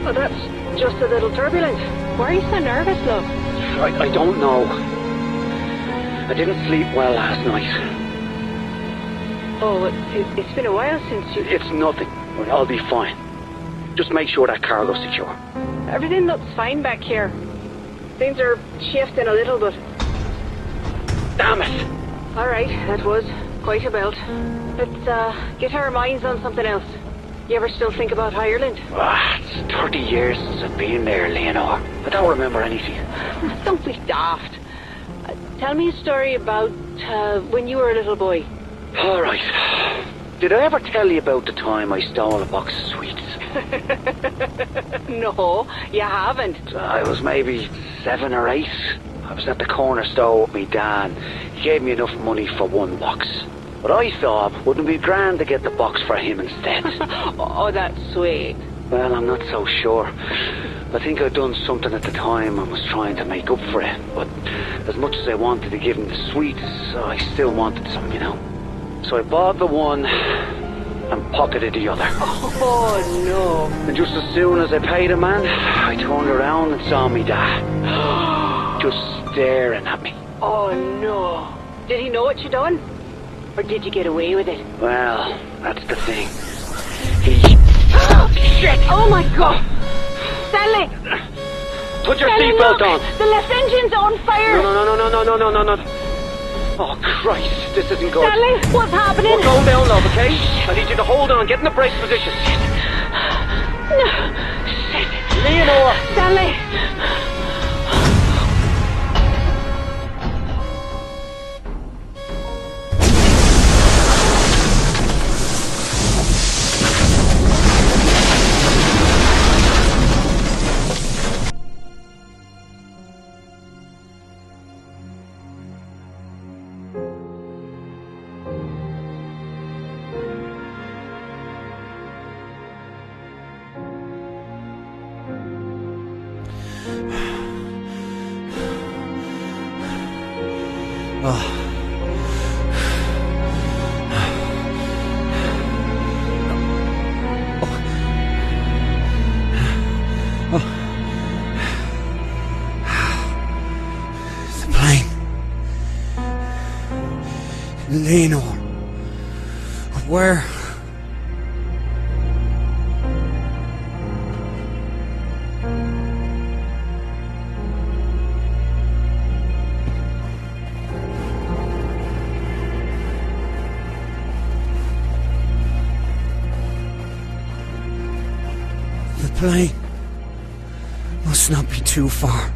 Oh, that's just a little turbulent. Why are you so nervous, love? I don't know. I didn't sleep well last night. Oh, it's been a while since you... It's nothing. I'll be fine. Just make sure that cargo's secure. Everything looks fine back here. Things are shifting a little, but... Damn it! Alright, that was quite a belt. Let's get our minds on something else. You ever still think about Ireland? It's 30 years since I've been there, Leonore. I don't remember anything. Don't be daft. Tell me a story about when you were a little boy. Alright. Did I ever tell you about the time I stole a box of sweets? No, you haven't. I was maybe 7 or 8. I was at the corner store with me dad. He gave me enough money for 1 box. But I thought, wouldn't it be grand to get the box for him instead? Oh, that's sweet. Well, I'm not so sure. I think I'd done something at the time and was trying to make up for it. But as much as I wanted to give him the sweets, I still wanted some, you know. So I bought the one and pocketed the other. Oh, no. And just as soon as I paid the man, I turned around and saw me dad. Just staring at me. Oh, no. Did he know what you done? Or did you get away with it? Well, that's the thing. He... Oh, shit! Oh, my God! Stanley! Put your Stanley, seatbelt on! The left engine's on fire! No. Oh, Christ, this isn't good. Stanley, what's happening? We're going down, love, okay? I need you to hold on, get in the brace position. No. Shit. Leonore! Stanley! Leonore. Where? The plane must not be too far.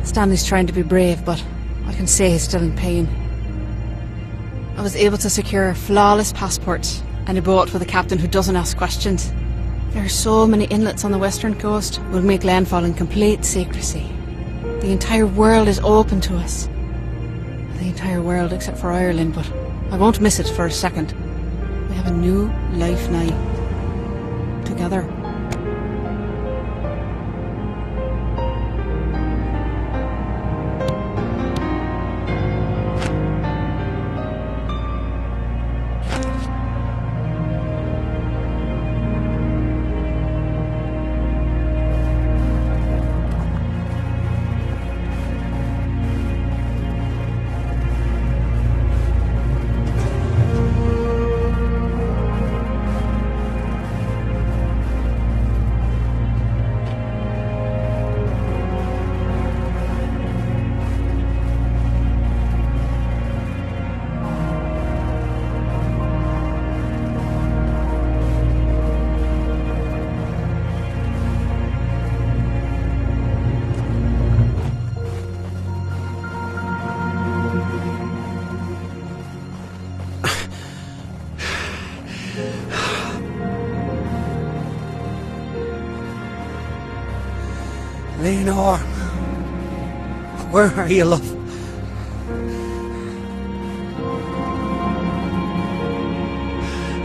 Stanley's trying to be brave, but I can say he's still in pain. I was able to secure a flawless passport and a boat with a captain who doesn't ask questions. There are so many inlets on the western coast. We'll make landfall in complete secrecy. The entire world is open to us. The entire world except for Ireland, but I won't miss it for a second. We have a new life now. Together. Leonore, where are you, love?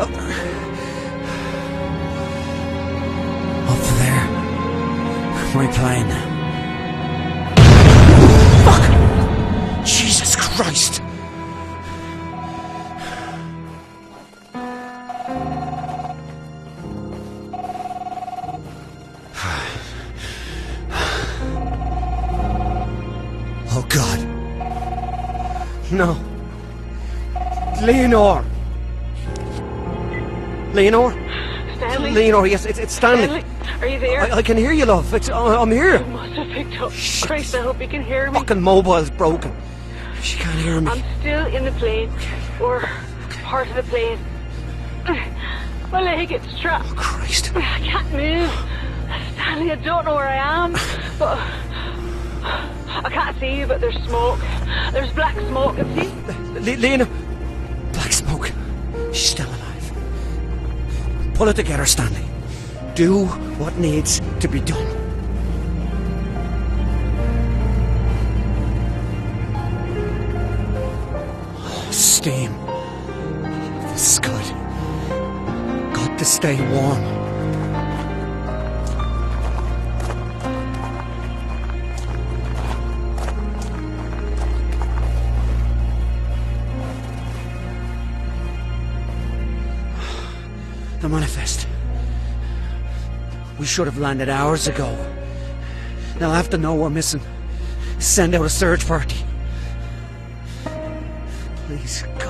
Up there, my plane. Fuck! Jesus Christ! No. Leonore! Leonore? Stanley? Leonore, yes, it's Stanley. Stanley, are you there? I can hear you, love. I'm here. You must have picked up. Shit. Christ, I hope you can hear me. Fucking mobile's broken. She can't hear me. I'm still in the plane. Or part of the plane. My leg gets trapped. Oh, Christ. I can't move. Stanley, I don't know where I am. But I can't see you, but there's smoke. There's black smoke. And see? Lena. Black smoke. She's still alive. Pull it together, Stanley. Do what needs to be done. Oh, steam. This is good. Got to stay warm. The manifest. We should have landed hours ago. They'll have to know we're missing. Send out a search party. Please, God.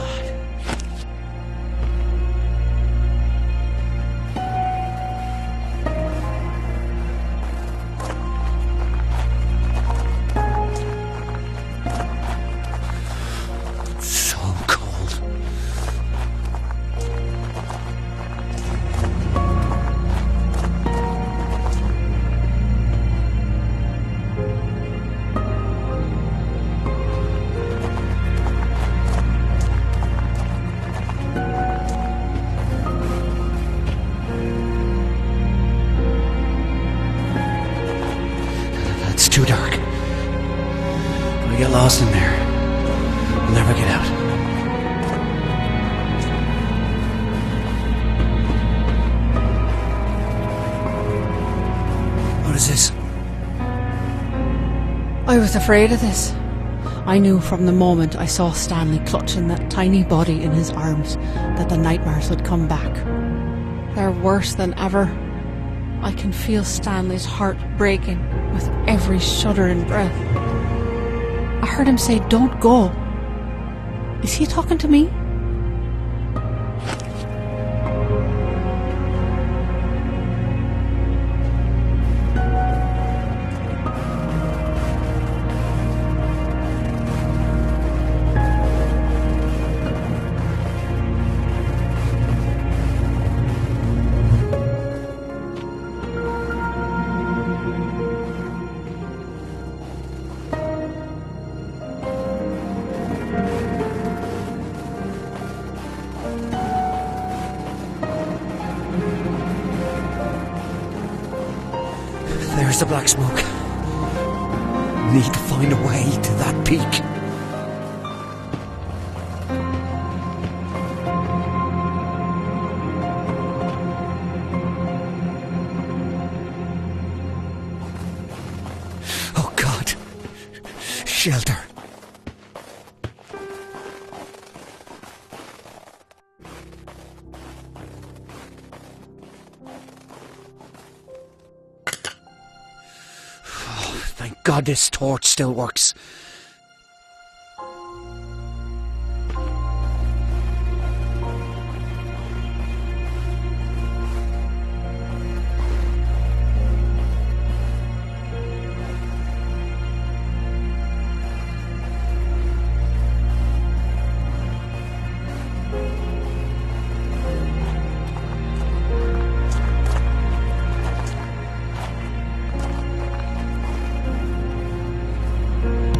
It's so cold. It's too dark. If we get lost in there, we'll never get out. What is this? I was afraid of this. I knew from the moment I saw Stanley clutching that tiny body in his arms that the nightmares would come back. They're worse than ever. I can feel Stanley's heart breaking with every shuddering breath. I heard him say, "Don't go." Is he talking to me? There's the black smoke. Need to find a way to that peak. Oh God. Shelter. Thank God this torch still works.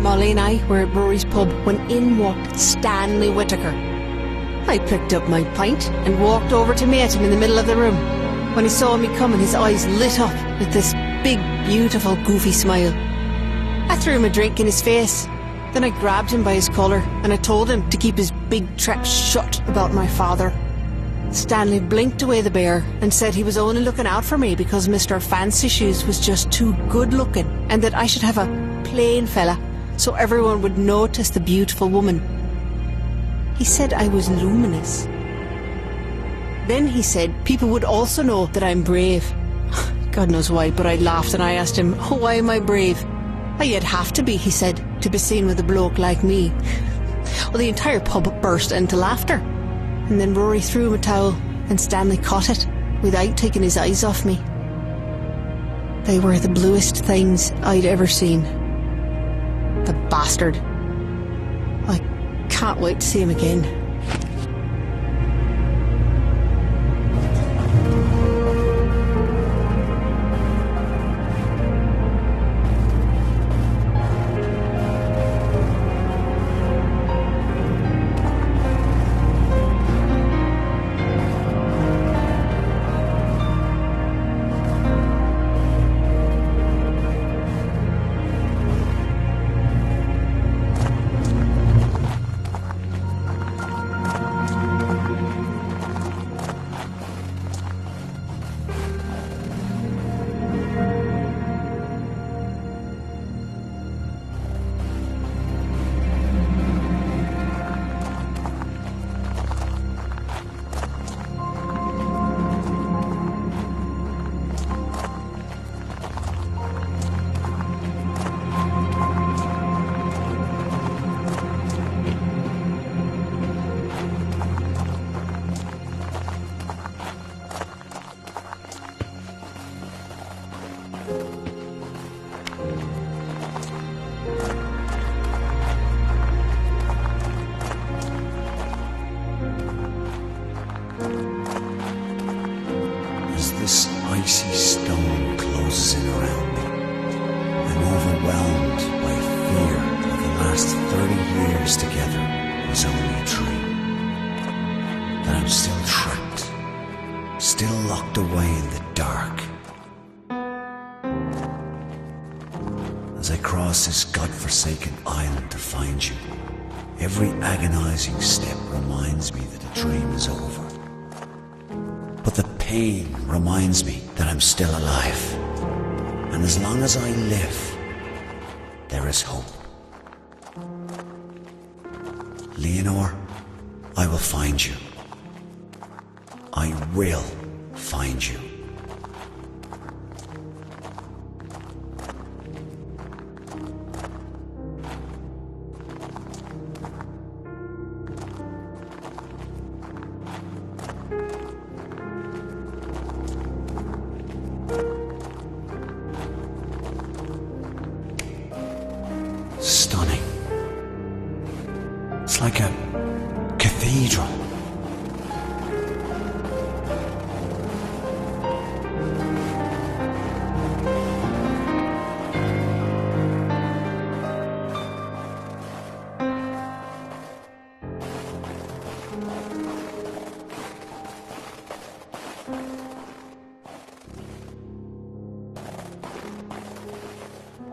Molly and I were at Rory's pub when in walked Stanley Whittaker. I picked up my pint and walked over to meet him in the middle of the room. When he saw me coming, his eyes lit up with this big, beautiful, goofy smile. I threw him a drink in his face. Then I grabbed him by his collar and I told him to keep his big trap shut about my father. Stanley blinked away the bear and said he was only looking out for me because Mr. Fancy Shoes was just too good looking and that I should have a plain fella so everyone would notice the beautiful woman. He said I was luminous. Then he said people would also know that I'm brave. God knows why, but I laughed and I asked him, "Oh, why am I brave?" "You'd have to be," he said, "to be seen with a bloke like me." Well, the entire pub burst into laughter. And then Rory threw him a towel and Stanley caught it without taking his eyes off me. They were the bluest things I'd ever seen. The bastard. I can't wait to see him again. This icy stone closes in around me. I'm overwhelmed by fear that the last 30 years together was only a dream. That I'm still trapped, still locked away in the dark. As I cross this godforsaken island to find you, every agonizing step reminds me that the dream is over. But the pain reminds me that I'm still alive. And as long as I live, there is hope. Leonore, I will find you. I will find you. Stunning. It's like a cathedral.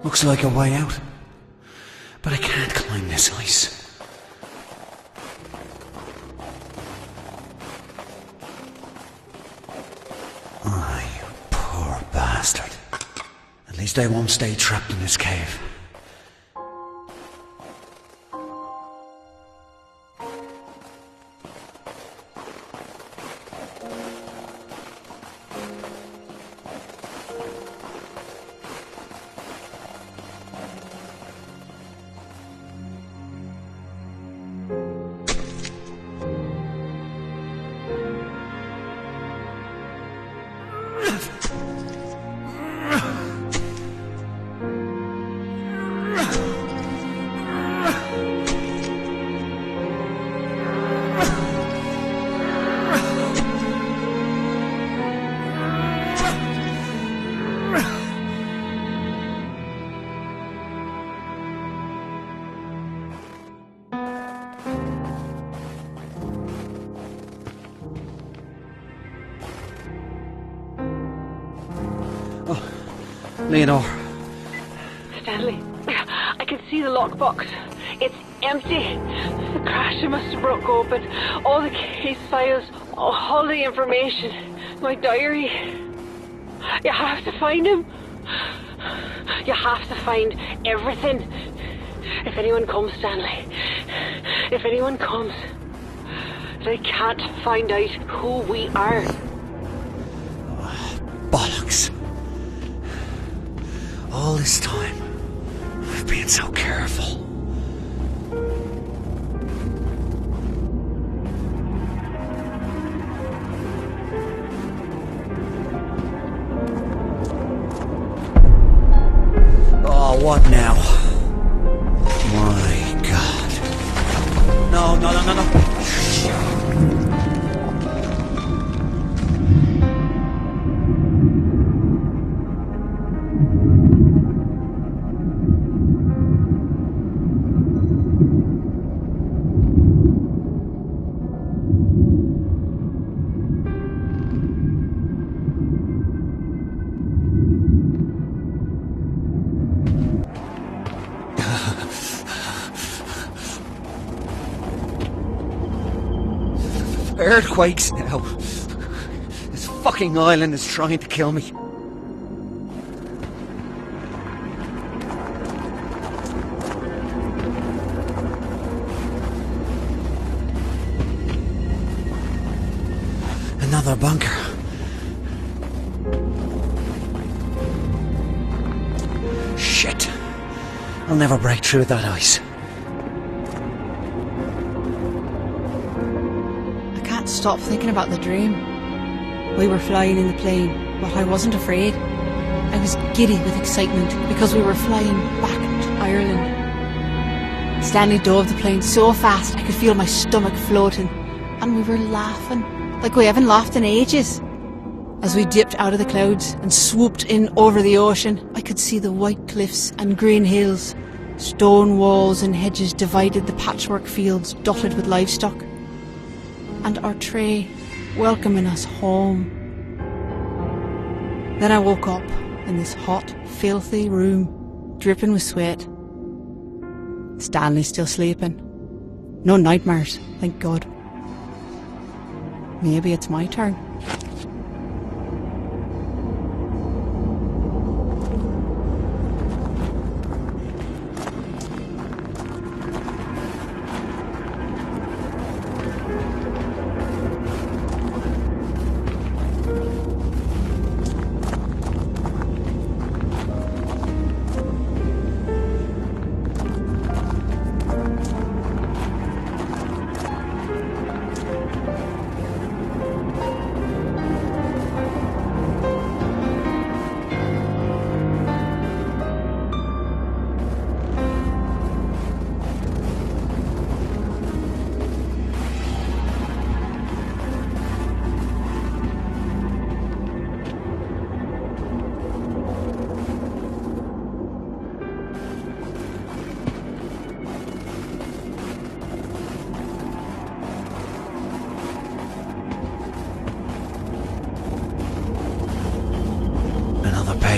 Looks like a way out. But I can't climb this ice. Oh, you poor bastard. At least I won't stay trapped in this cave. Leonore. Stanley, I can see the lockbox. It's empty. The crasher must have broke open. All the case files, all the information. My diary. You have to find him. You have to find everything. If anyone comes, Stanley. If anyone comes, they can't find out who we are. Bollocks. All this time, I've been so careful. what now? My God. No. Earthquakes now. This fucking island is trying to kill me. Another bunker. Shit. I'll never break through that ice. Stop thinking about the dream. We were flying in the plane, but I wasn't afraid. I was giddy with excitement because we were flying back to Ireland. Stanley dove the plane so fast I could feel my stomach floating, and we were laughing like we haven't laughed in ages. As we dipped out of the clouds and swooped in over the ocean, I could see the white cliffs and green hills. Stone walls and hedges divided the patchwork fields dotted with livestock. And our tray welcoming us home. Then I woke up in this hot, filthy room, dripping with sweat. Stanley's still sleeping. No nightmares, thank God. Maybe it's my turn.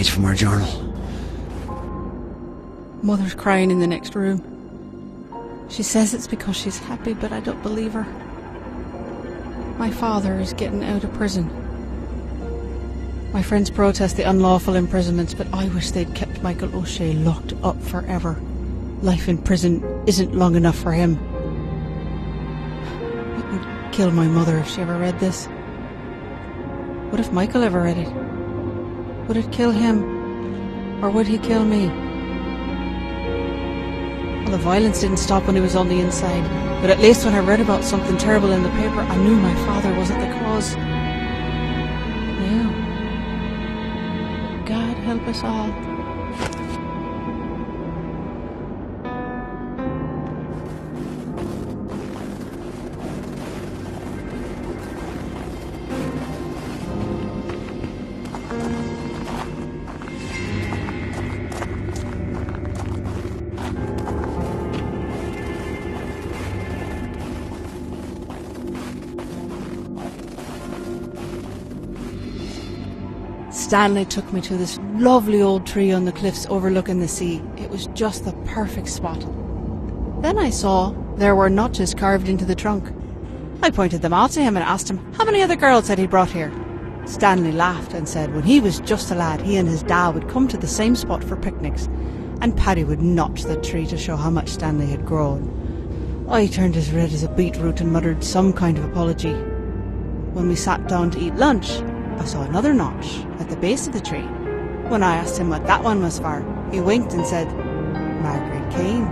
From our journal. Mother's crying in the next room. She says it's because she's happy, but I don't believe her. My father is getting out of prison. My friends protest the unlawful imprisonments, but I wish they'd kept Michael O'Shea locked up forever. Life in prison isn't long enough for him. It would kill my mother if she ever read this. What if Michael ever read it? Would it kill him? Or would he kill me? Well, the violence didn't stop when he was on the inside, but at least when I read about something terrible in the paper, I knew my father wasn't the cause. Now, God help us all. Stanley took me to this lovely old tree on the cliffs overlooking the sea. It was just the perfect spot. Then I saw there were notches carved into the trunk. I pointed them out to him and asked him how many other girls had he brought here. Stanley laughed and said when he was just a lad, he and his dad would come to the same spot for picnics, and Paddy would notch the tree to show how much Stanley had grown. I turned as red as a beetroot and muttered some kind of apology. When we sat down to eat lunch, I saw another notch at the base of the tree. When I asked him what that one was for, he winked and said, Margaret Kane.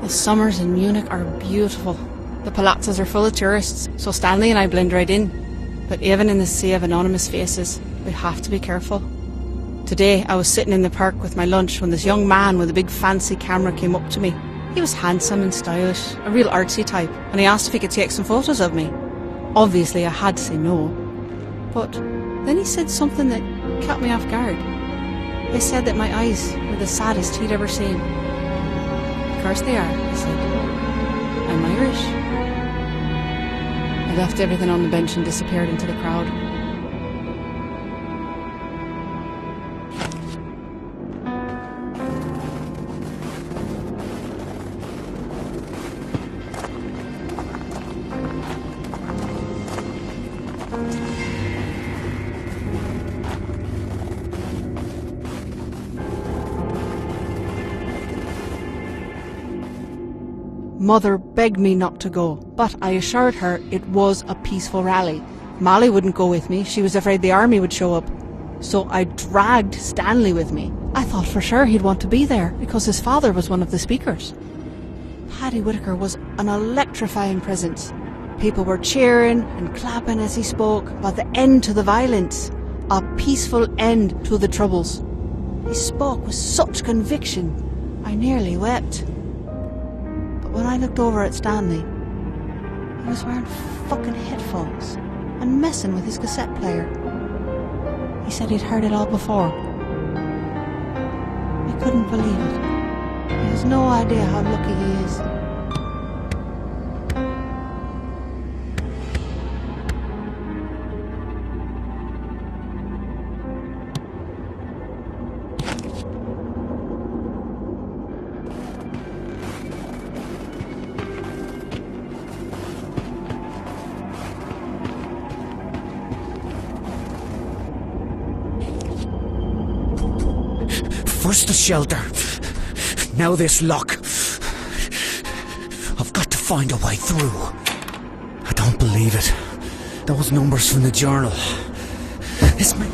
The summers in Munich are beautiful. The palazzas are full of tourists, so Stanley and I blend right in. But even in the sea of anonymous faces, we have to be careful. Today, I was sitting in the park with my lunch when this young man with a big fancy camera came up to me. He was handsome and stylish, a real artsy type, and he asked if he could take some photos of me. Obviously, I had to say no. But then he said something that caught me off guard. He said that my eyes were the saddest he'd ever seen. Of course they are, he said. I'm Irish. I left everything on the bench and disappeared into the crowd. Mother begged me not to go, but I assured her it was a peaceful rally. Molly wouldn't go with me, she was afraid the army would show up. So I dragged Stanley with me. I thought for sure he'd want to be there, because his father was one of the speakers. Paddy Whitaker was an electrifying presence. People were cheering and clapping as he spoke about the end to the violence, a peaceful end to the troubles. He spoke with such conviction, I nearly wept. When I looked over at Stanley, he was wearing fucking headphones and messing with his cassette player. He said he'd heard it all before. I couldn't believe it. He has no idea how lucky he is. First the shelter, now this lock. I've got to find a way through. I don't believe it. Those numbers from the journal. It's me.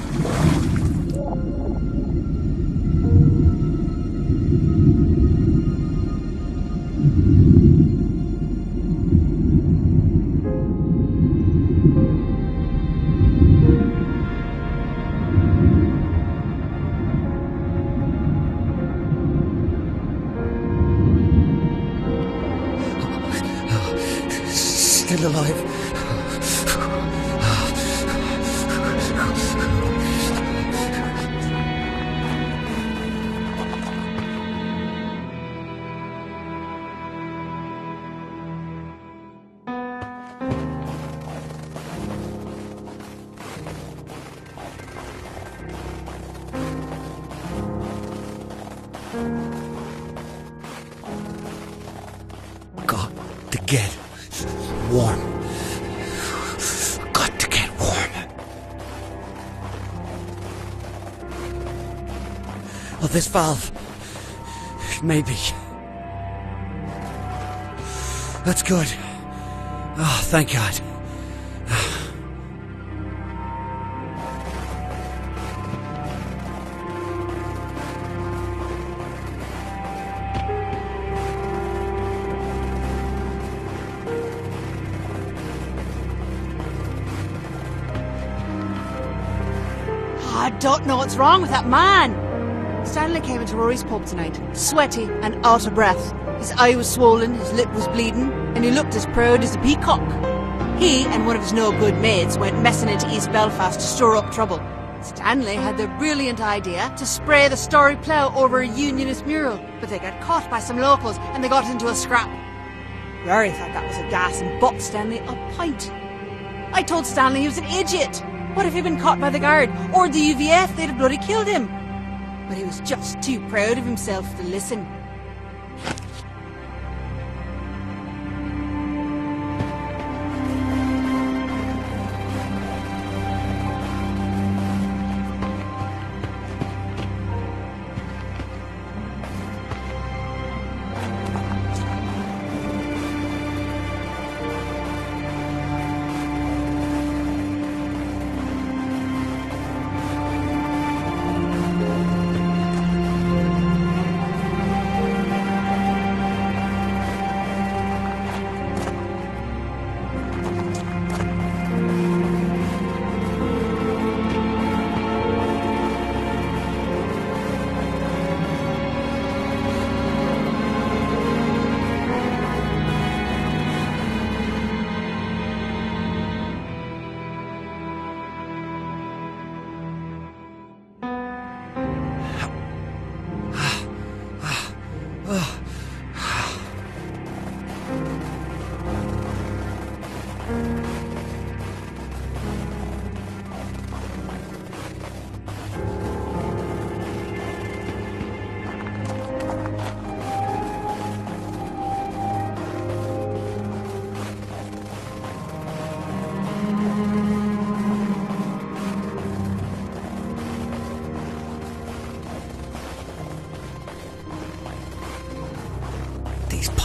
Still alive. Got to get warm. Got to get warm. Oh, this valve. Maybe. That's good. Oh, thank God. I don't know what's wrong with that man. Stanley came into Rory's pub tonight, sweaty and out of breath. His eye was swollen, his lip was bleeding, and he looked as proud as a peacock. He and one of his no-good mates went messing into East Belfast to stir up trouble. Stanley had the brilliant idea to spray the Story Plough over a Unionist mural, but they got caught by some locals and they got into a scrap. Rory thought that was a gas and bought Stanley a pint. I told Stanley he was an idiot. What if he'd been caught by the guard or the UVF? They'd have bloody killed him. But he was just too proud of himself to listen.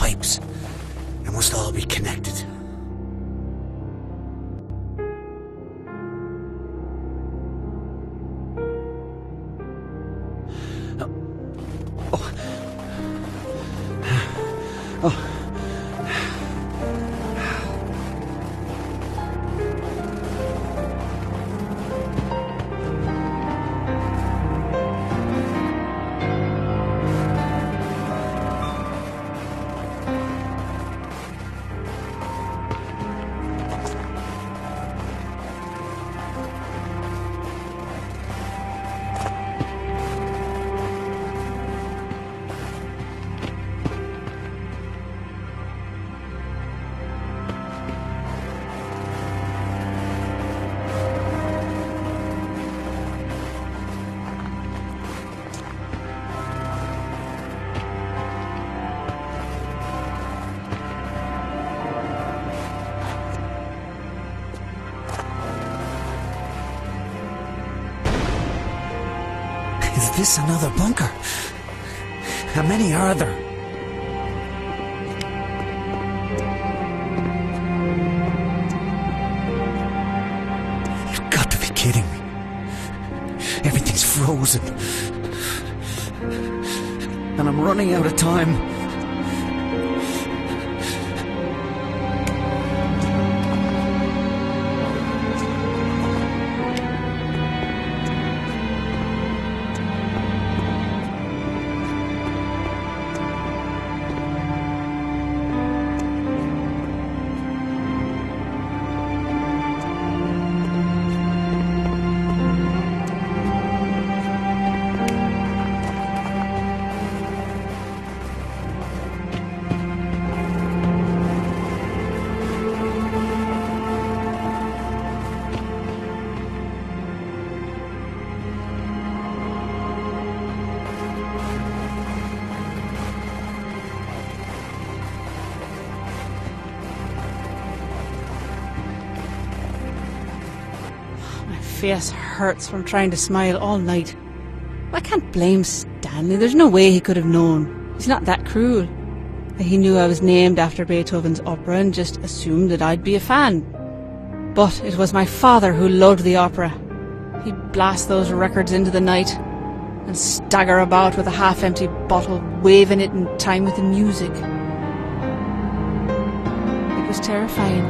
pipes. They must all be connected. Is this another bunker? How many are there? You've got to be kidding me. Everything's frozen. And I'm running out of time. Face hurts from trying to smile all night. I can't blame Stanley. There's no way he could have known. He's not that cruel. He knew I was named after Beethoven's opera and just assumed that I'd be a fan. But it was my father who loved the opera. He'd blast those records into the night and stagger about with a half-empty bottle, waving it in time with the music. It was terrifying.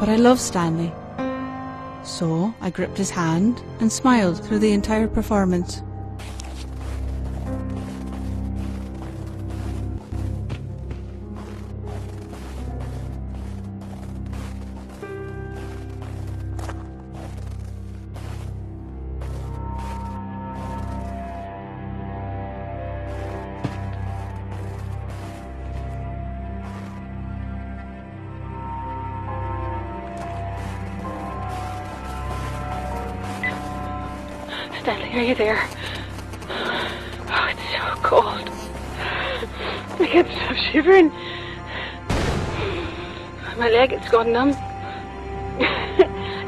But I loved Stanley. So I gripped his hand and smiled through the entire performance. Stanley, are you there? Oh, it's so cold. I can't stop shivering. My leg, it's gone numb.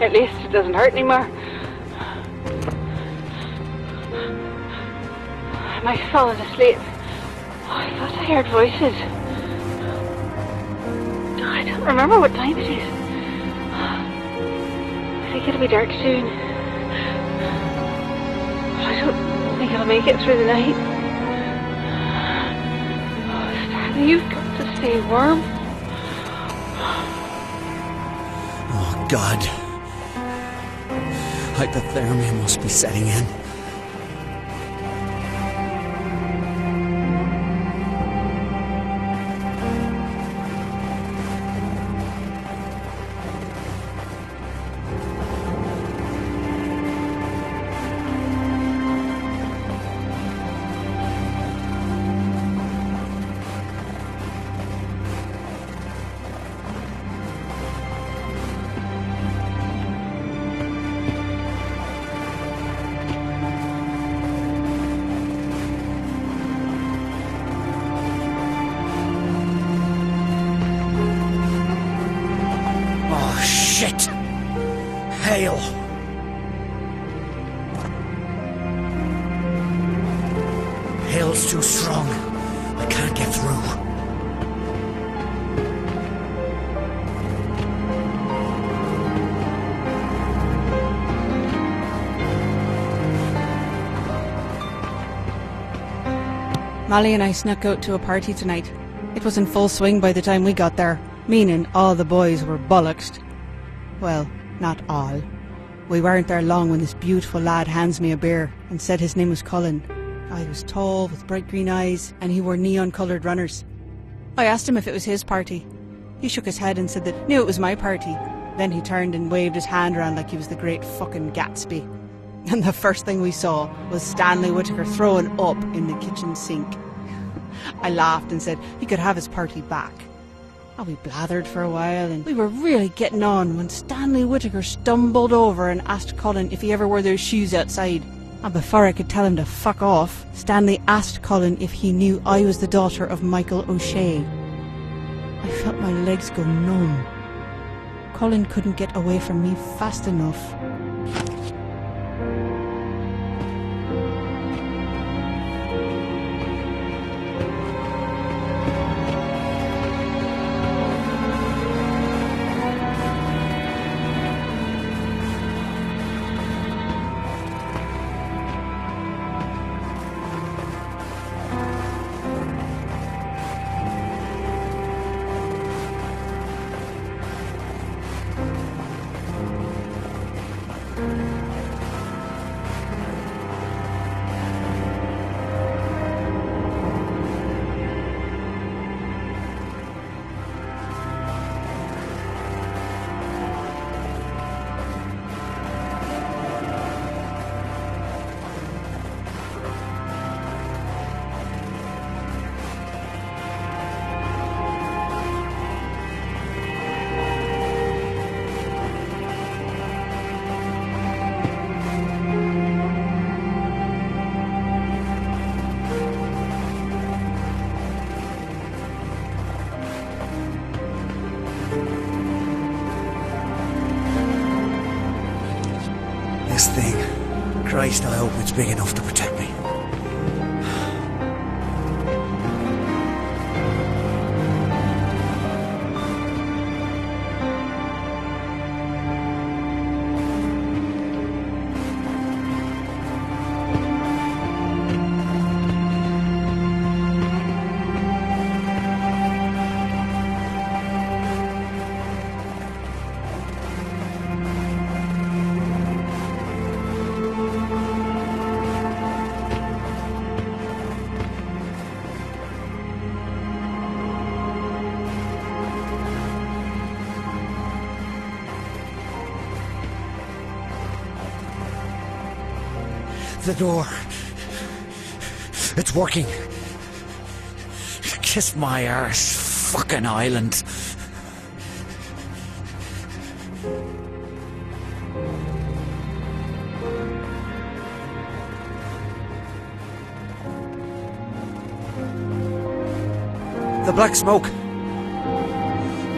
At least it doesn't hurt anymore. Am I falling asleep? Oh, I thought I heard voices. I don't remember what time it is. I think it'll be dark soon. I don't think I'll make it through the night. Oh, Stanley, you've got to stay warm. Oh, God. Hypothermia must be setting in. Shit! Hail! Hail's too strong. I can't get through. Molly and I snuck out to a party tonight. It was in full swing by the time we got there, meaning all the boys were bollocksed. Well, not all. We weren't there long when this beautiful lad hands me a beer and said his name was Colin. He was tall, with bright green eyes, and he wore neon-coloured runners. I asked him if it was his party. He shook his head and said that knew it was my party. Then he turned and waved his hand around like he was the great fucking Gatsby. And the first thing we saw was Stanley Whittaker throwing up in the kitchen sink. I laughed and said he could have his party back. We blathered for a while and we were really getting on when Stanley Whittaker stumbled over and asked Colin if he ever wore those shoes outside. And before I could tell him to fuck off, Stanley asked Colin if he knew I was the daughter of Michael O'Shea. I felt my legs go numb. Colin couldn't get away from me fast enough. This thing. Christ, I hope it's big enough to protect me. The door. It's working. Kiss my arse, fucking Ireland. The black smoke.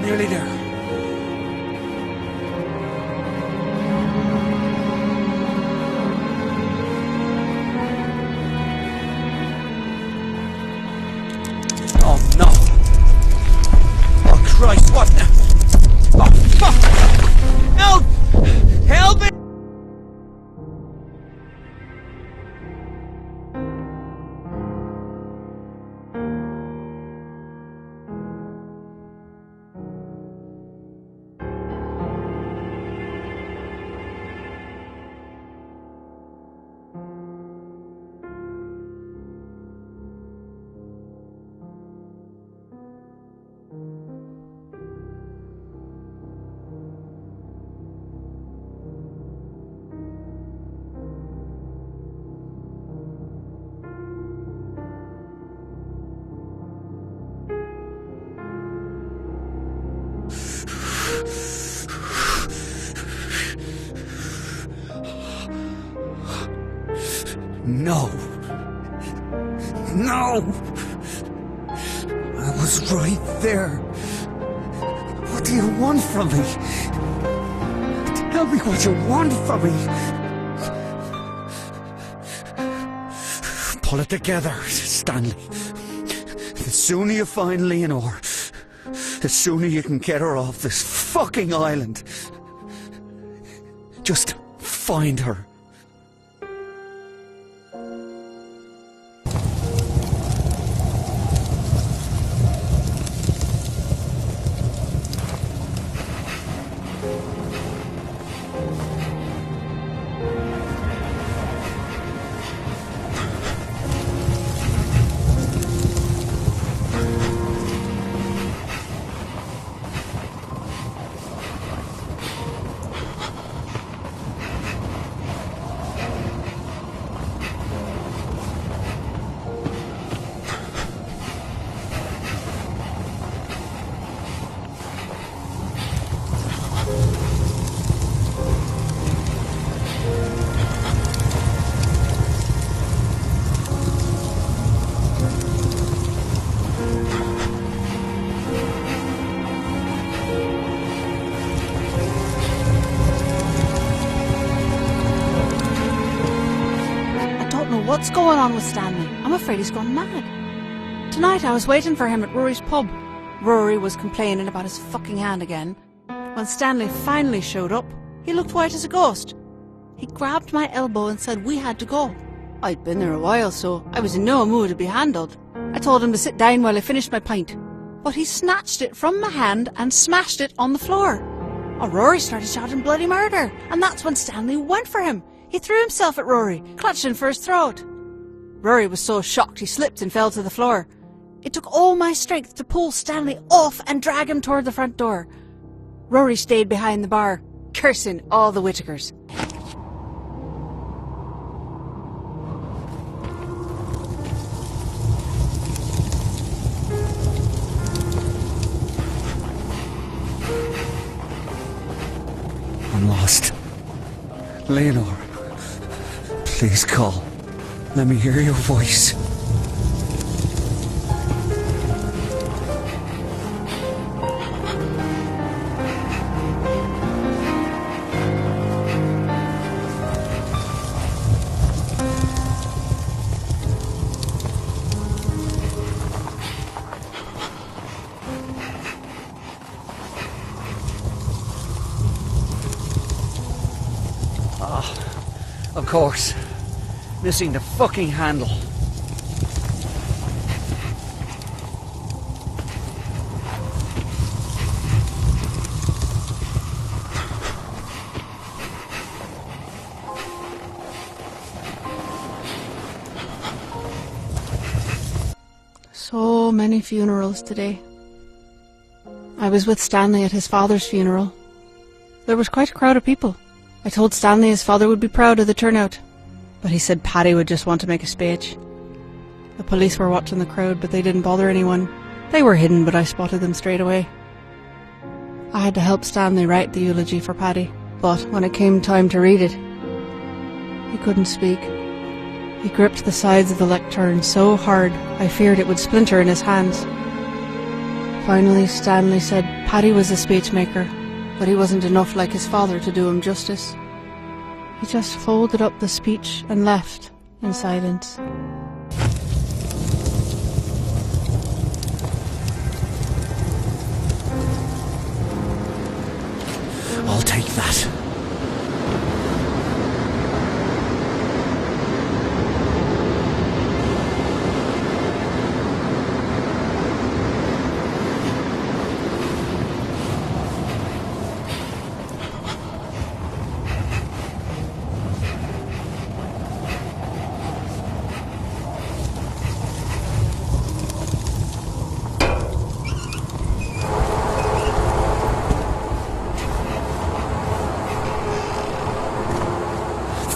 Nearly there. Christ, what the... Oh, fuck! Help! Help me! No. No! I was right there. What do you want from me? Tell me what you want from me. Pull it together, Stanley. The sooner you find Leonore, the sooner you can get her off this fucking island. Just find her. What's going on with Stanley? I'm afraid he's gone mad. Tonight I was waiting for him at Rory's pub. Rory was complaining about his fucking hand again. When Stanley finally showed up, he looked white as a ghost. He grabbed my elbow and said we had to go. I'd been there a while, so I was in no mood to be handled. I told him to sit down while I finished my pint. But he snatched it from my hand and smashed it on the floor. Oh, Rory started shouting bloody murder, and that's when Stanley went for him. He threw himself at Rory, clutching for his throat. Rory was so shocked he slipped and fell to the floor. It took all my strength to pull Stanley off and drag him toward the front door. Rory stayed behind the bar, cursing all the Whittakers. I'm lost. Leonore, please call. Let me hear your voice. Of course. Missing the fucking handle. So many funerals today. I was with Stanley at his father's funeral. There was quite a crowd of people. I told Stanley his father would be proud of the turnout, but he said Paddy would just want to make a speech. The police were watching the crowd, but they didn't bother anyone. They were hidden, but I spotted them straight away. I had to help Stanley write the eulogy for Paddy, but when it came time to read it, he couldn't speak. He gripped the sides of the lectern so hard I feared it would splinter in his hands. Finally, Stanley said Paddy was a speechmaker, but he wasn't enough like his father to do him justice. He just folded up the speech and left in silence. I'll take that.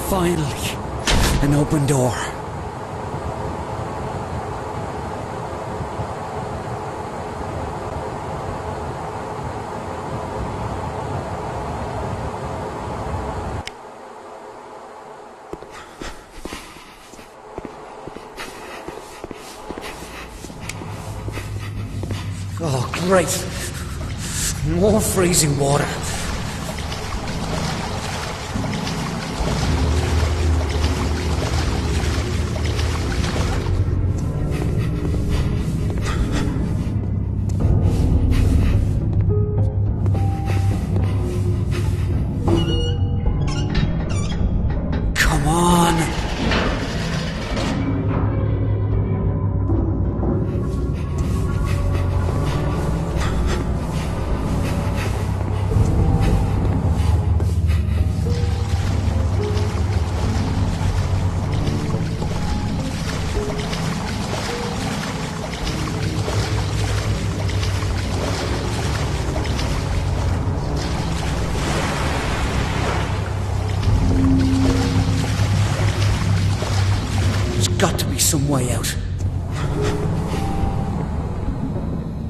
Finally, an open door. Oh, great. More freezing water.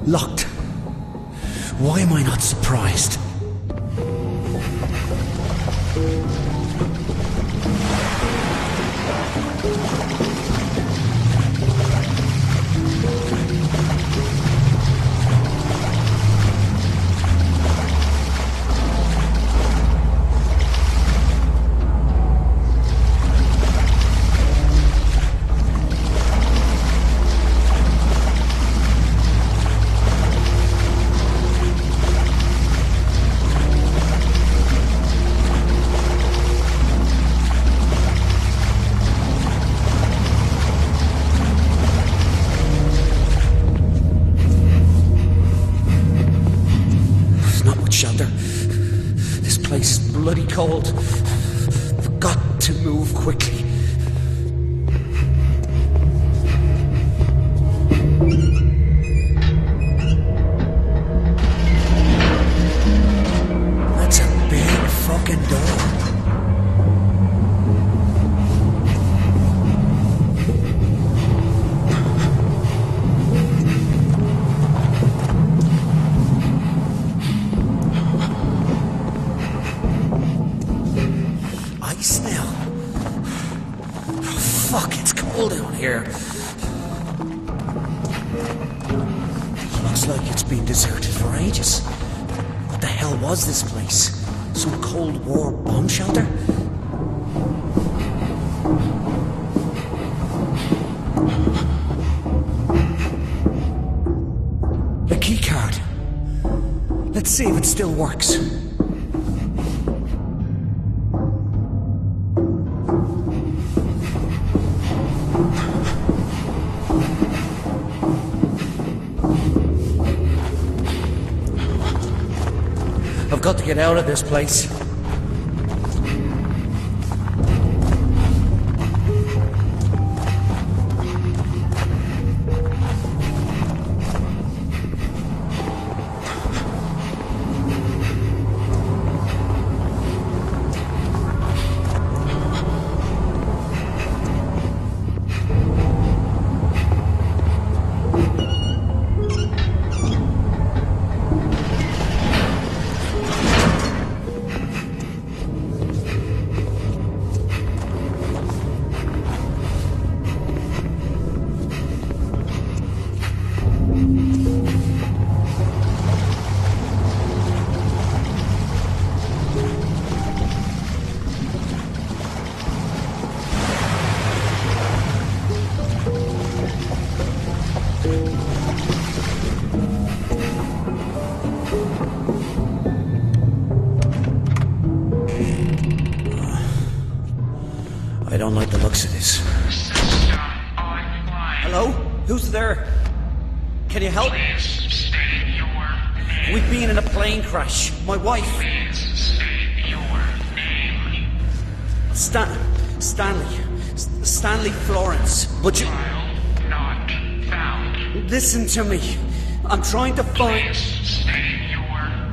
Locked. Why am I not surprised? Shelter. This place is bloody cold. I've got to move quickly. That's a big fucking door. Here. Looks like it's been deserted for ages. What the hell was this place? Some Cold War bomb shelter? A key card. Let's see if it still works. I've got to get out of this place. I don't like the looks of this. Hello? Who's there? Can you help? Please state your name. We've been in a plane crash. My wife. Please state your name. Stanley Florence. But you... File not found. Listen to me. I'm trying to find... Please state your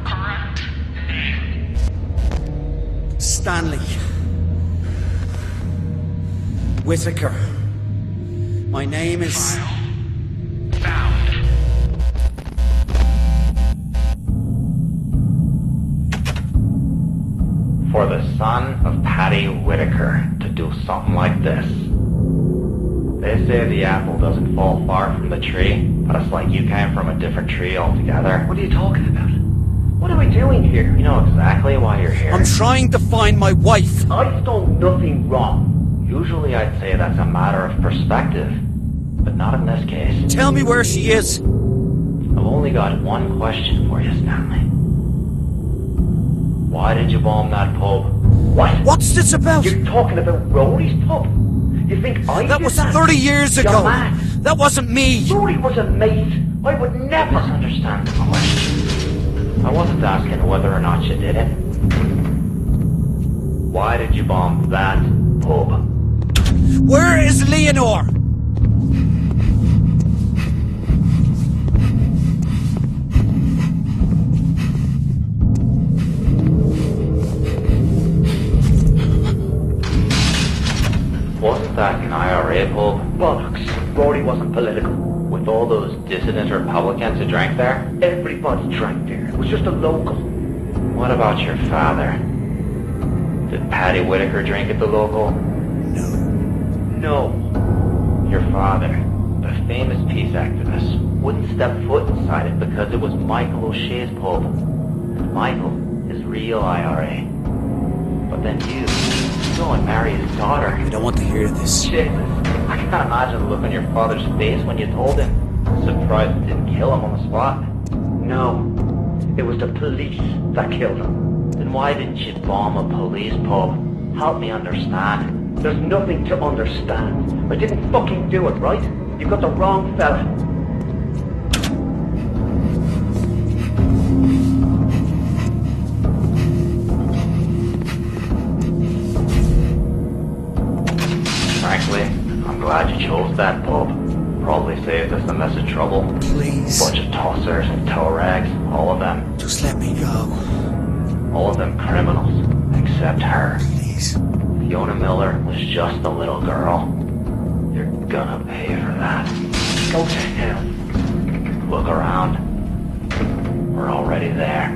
correct name. Stanley Whitaker. My name is... File found. For the son of Paddy Whitaker to do something like this. They say the apple doesn't fall far from the tree, but it's like you came from a different tree altogether. What are you talking about? What are we doing here? You know exactly why you're here. I'm trying to find my wife. I've done nothing wrong. Usually I'd say that's a matter of perspective, but not in this case. Tell me where she is. I've only got one question for you, Stanley. Why did you bomb that pub? What? What's this about? You're talking about Rory's pub? You think I That did was that? 30 years You're ago. mad. That wasn't me. Rory was a mate. I would never... Misunderstand the question. I wasn't asking whether or not you did it. Why did you bomb that pub? Where is Leonore? Wasn't that an IRA pub? Bollocks. Rory wasn't political. With all those dissident Communist Republicans who drank there? Everybody drank there. It was just a local. What about your father? Did Paddy Whitaker drink at the local? No. No. Your father, the famous peace activist, wouldn't step foot inside it because it was Michael O'Shea's pub. And Michael is real IRA. But then you go and marry his daughter. I don't want to hear this. Jesus, I can't imagine the look on your father's face when you told him. Surprised it didn't kill him on the spot. No. It was the police that killed him. Then why didn't you bomb a police pub? Help me understand. There's nothing to understand. I didn't fucking do it, right? You got the wrong fella. Frankly, I'm glad you chose that pub. Probably saved us a mess of trouble. Please. Bunch of tossers and tow rags, all of them. Just let me go. All of them criminals, except her. Please. Fiona Miller was just a little girl. You're gonna pay for that. Go to hell. Look around. We're already there.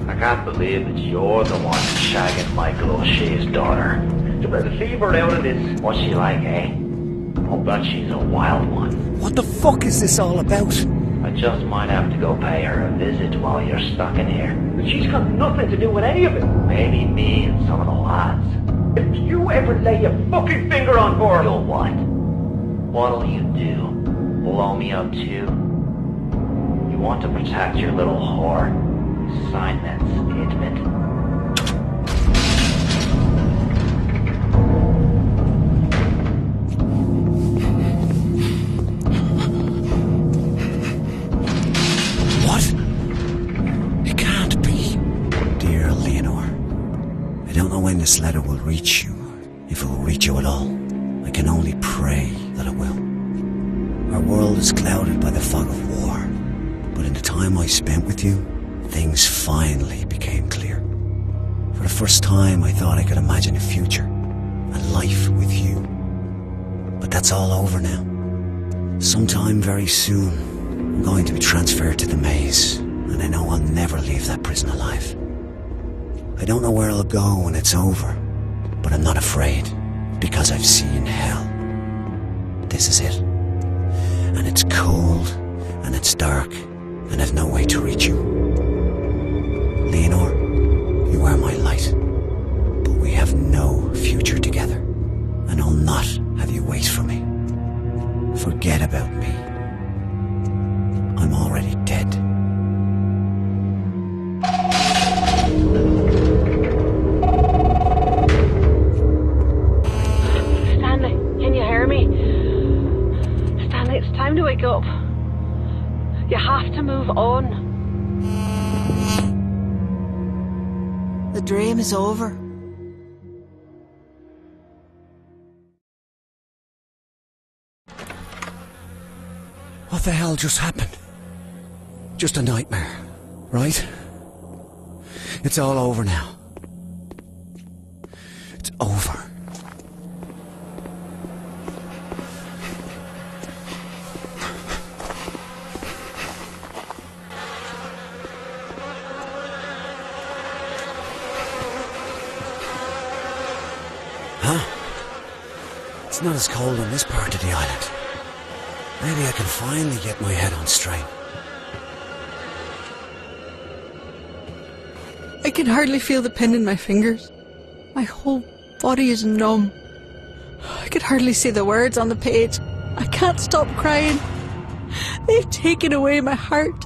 I can't believe that you're the one shagging Michael O'Shea's daughter. Leave her out of this. What's she like, eh? I'll bet she's a wild one. What the fuck is this all about? I just might have to go pay her a visit while you're stuck in here. She's got nothing to do with any of it. Maybe me and some of the lads. If you ever lay a fucking finger on her... You'll what? What'll you do? Blow me up too? You want to protect your little whore? Sign that statement. It can't be. Dear Leonore, I don't know when this letter will reach you, if it will reach you at all. I can only pray that it will. Our world is clouded by the fog of war, but in the time I spent with you, things finally became clear. For the first time, I thought I could imagine a future, a life with you. But that's all over now. Sometime very soon, I'm going to be transferred to the maze, and I know I'll never leave that prison alive. I don't know where I'll go when it's over, but I'm not afraid, because I've seen hell. This is it. And it's cold, and it's dark, and I've no way to reach you. Leonore, you are my light, but we have no future together, and I'll not have you wait for me. Forget about me. I'm already dead. Stanley, can you hear me? Stanley, it's time to wake up. You have to move on. The dream is over. What the hell just happened? Just a nightmare, right? It's all over now. It's over. Huh? It's not as cold on this part of the island. Maybe I can finally get my head on straight. I can hardly feel the pin in my fingers. My whole body is numb. I could hardly see the words on the page. I can't stop crying. They've taken away my heart.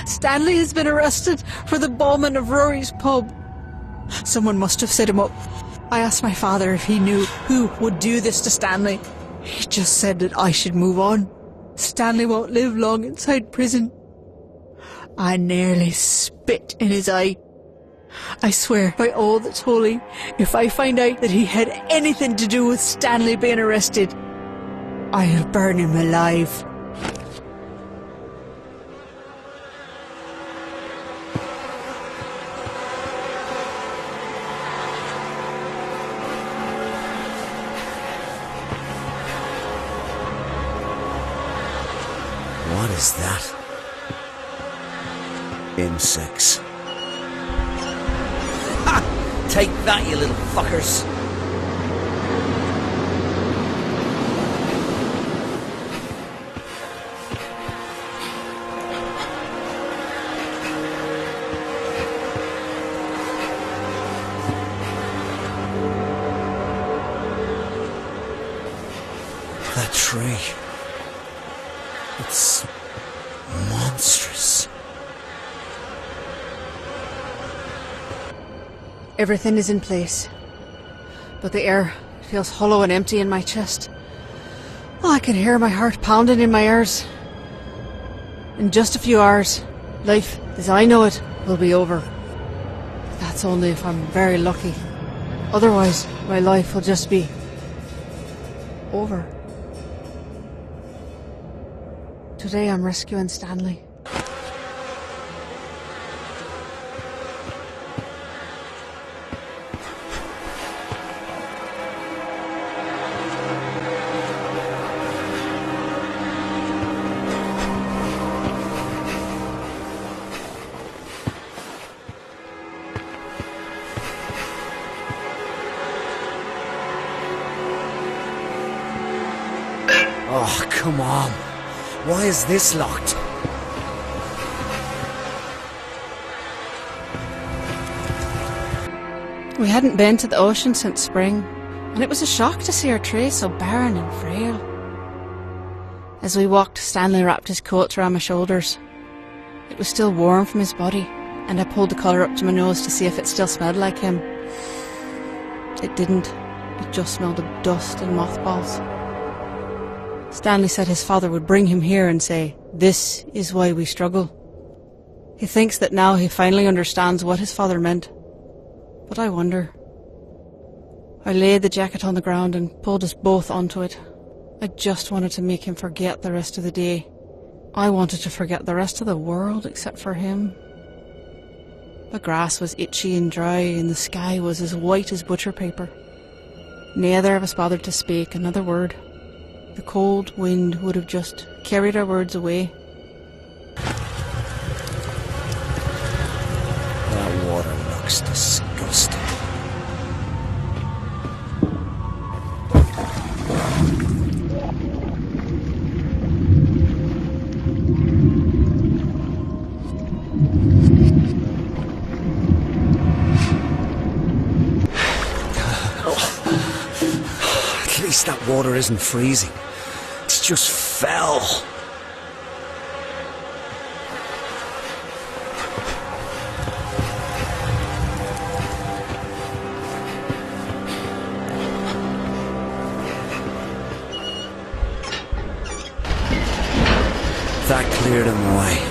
Stanley has been arrested for the bombing of Rory's pub. Someone must have set him up. I asked my father if he knew who would do this to Stanley. He just said that I should move on. Stanley won't live long inside prison. I nearly spit in his eye. I swear by all that's holy, if I find out that he had anything to do with Stanley being arrested, I'll burn him alive. What is that? Insects. Ha! Take that, you little fuckers! That tree. It's monstrous. Everything is in place, but the air feels hollow and empty in my chest. Oh, I can hear my heart pounding in my ears. In just a few hours, life as I know it will be over. That's only if I'm very lucky. Otherwise, my life will just be over. Today I'm rescuing Stanley. Oh, come on. Why is this locked? We hadn't been to the ocean since spring, and it was a shock to see our tray so barren and frail. As we walked, Stanley wrapped his coat around my shoulders. It was still warm from his body, and I pulled the collar up to my nose to see if it still smelled like him. It didn't. It just smelled of dust and mothballs. Stanley said his father would bring him here and say, "This is why we struggle." He thinks that now he finally understands what his father meant. But I wonder. I laid the jacket on the ground and pulled us both onto it. I just wanted to make him forget the rest of the day. I wanted to forget the rest of the world except for him. The grass was itchy and dry and the sky was as white as butcher paper. Neither of us bothered to speak another word. The cold wind would have just carried our words away. That water looks disgusting. At least that water isn't freezing. It's just fell. That cleared him away.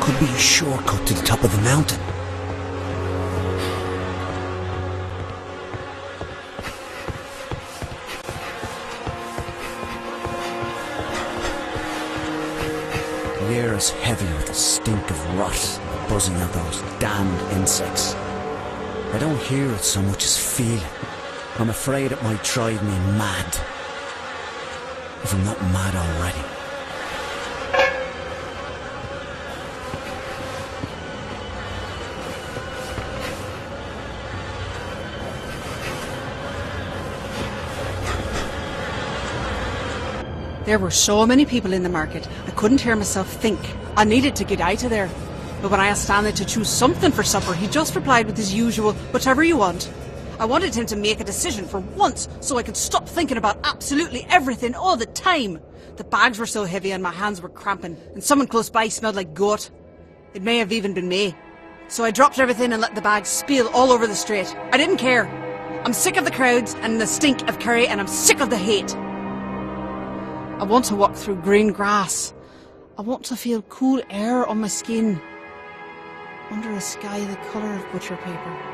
Could be a shortcut to the top of the mountain. The air is heavy with the stink of rot and the buzzing of those damned insects. I don't hear it so much as feel it. I'm afraid it might drive me mad. If I'm not mad already. There were so many people in the market, I couldn't hear myself think. I needed to get out of there. But when I asked Stanley to choose something for supper, he just replied with his usual, whatever you want. I wanted him to make a decision for once, so I could stop thinking about absolutely everything all the time. The bags were so heavy and my hands were cramping, and someone close by smelled like goat. It may have even been me. So I dropped everything and let the bags spill all over the street. I didn't care. I'm sick of the crowds and the stink of curry, and I'm sick of the hate. I want to walk through green grass. I want to feel cool air on my skin. Under a sky the colour of butcher paper.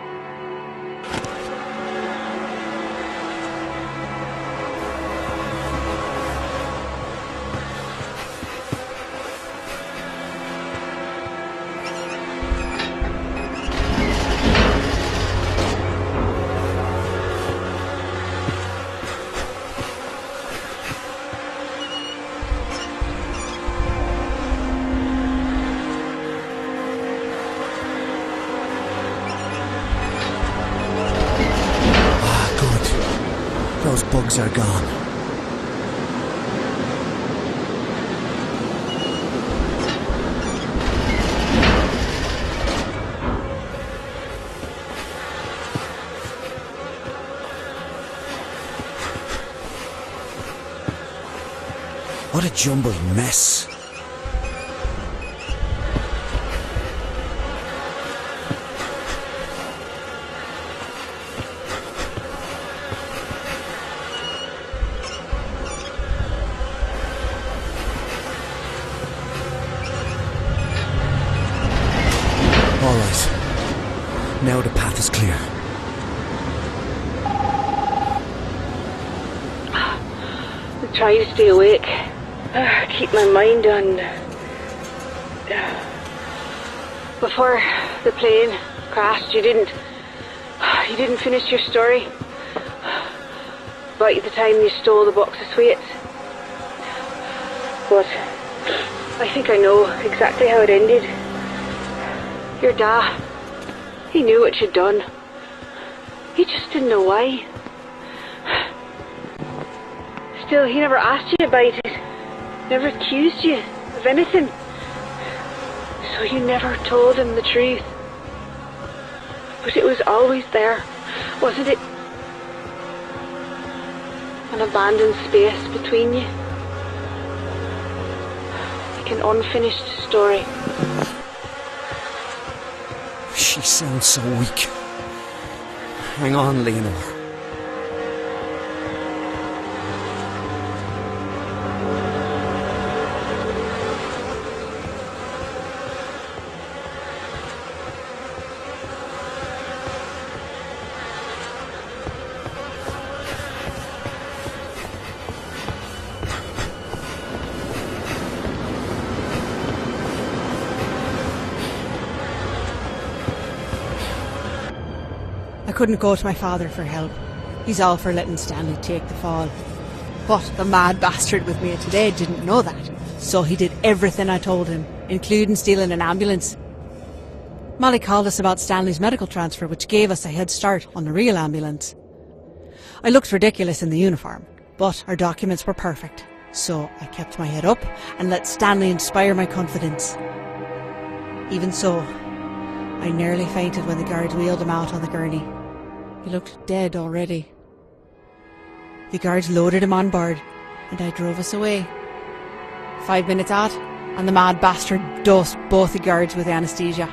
Those bugs are gone. What a jumbled mess. Now the path is clear. I'm trying to stay awake. Keep my mind on... Before the plane crashed, you didn't finish your story. About the time you stole the box of sweets. But I think I know exactly how it ended. Your dad... He knew what you'd done. He just didn't know why. Still, he never asked you about it. Never accused you of anything. So you never told him the truth. But it was always there, wasn't it? An abandoned space between you. Like an unfinished story. She sounds so weak. Hang on, Leonore. I couldn't go to my father for help. He's all for letting Stanley take the fall. But the mad bastard with me today didn't know that, so he did everything I told him, including stealing an ambulance. Molly called us about Stanley's medical transfer, which gave us a head start on the real ambulance. I looked ridiculous in the uniform, but our documents were perfect, so I kept my head up and let Stanley inspire my confidence. Even so, I nearly fainted when the guards wheeled him out on the gurney. He looked dead already. The guards loaded him on board, and I drove us away. 5 minutes out, and the mad bastard dosed both the guards with anaesthesia.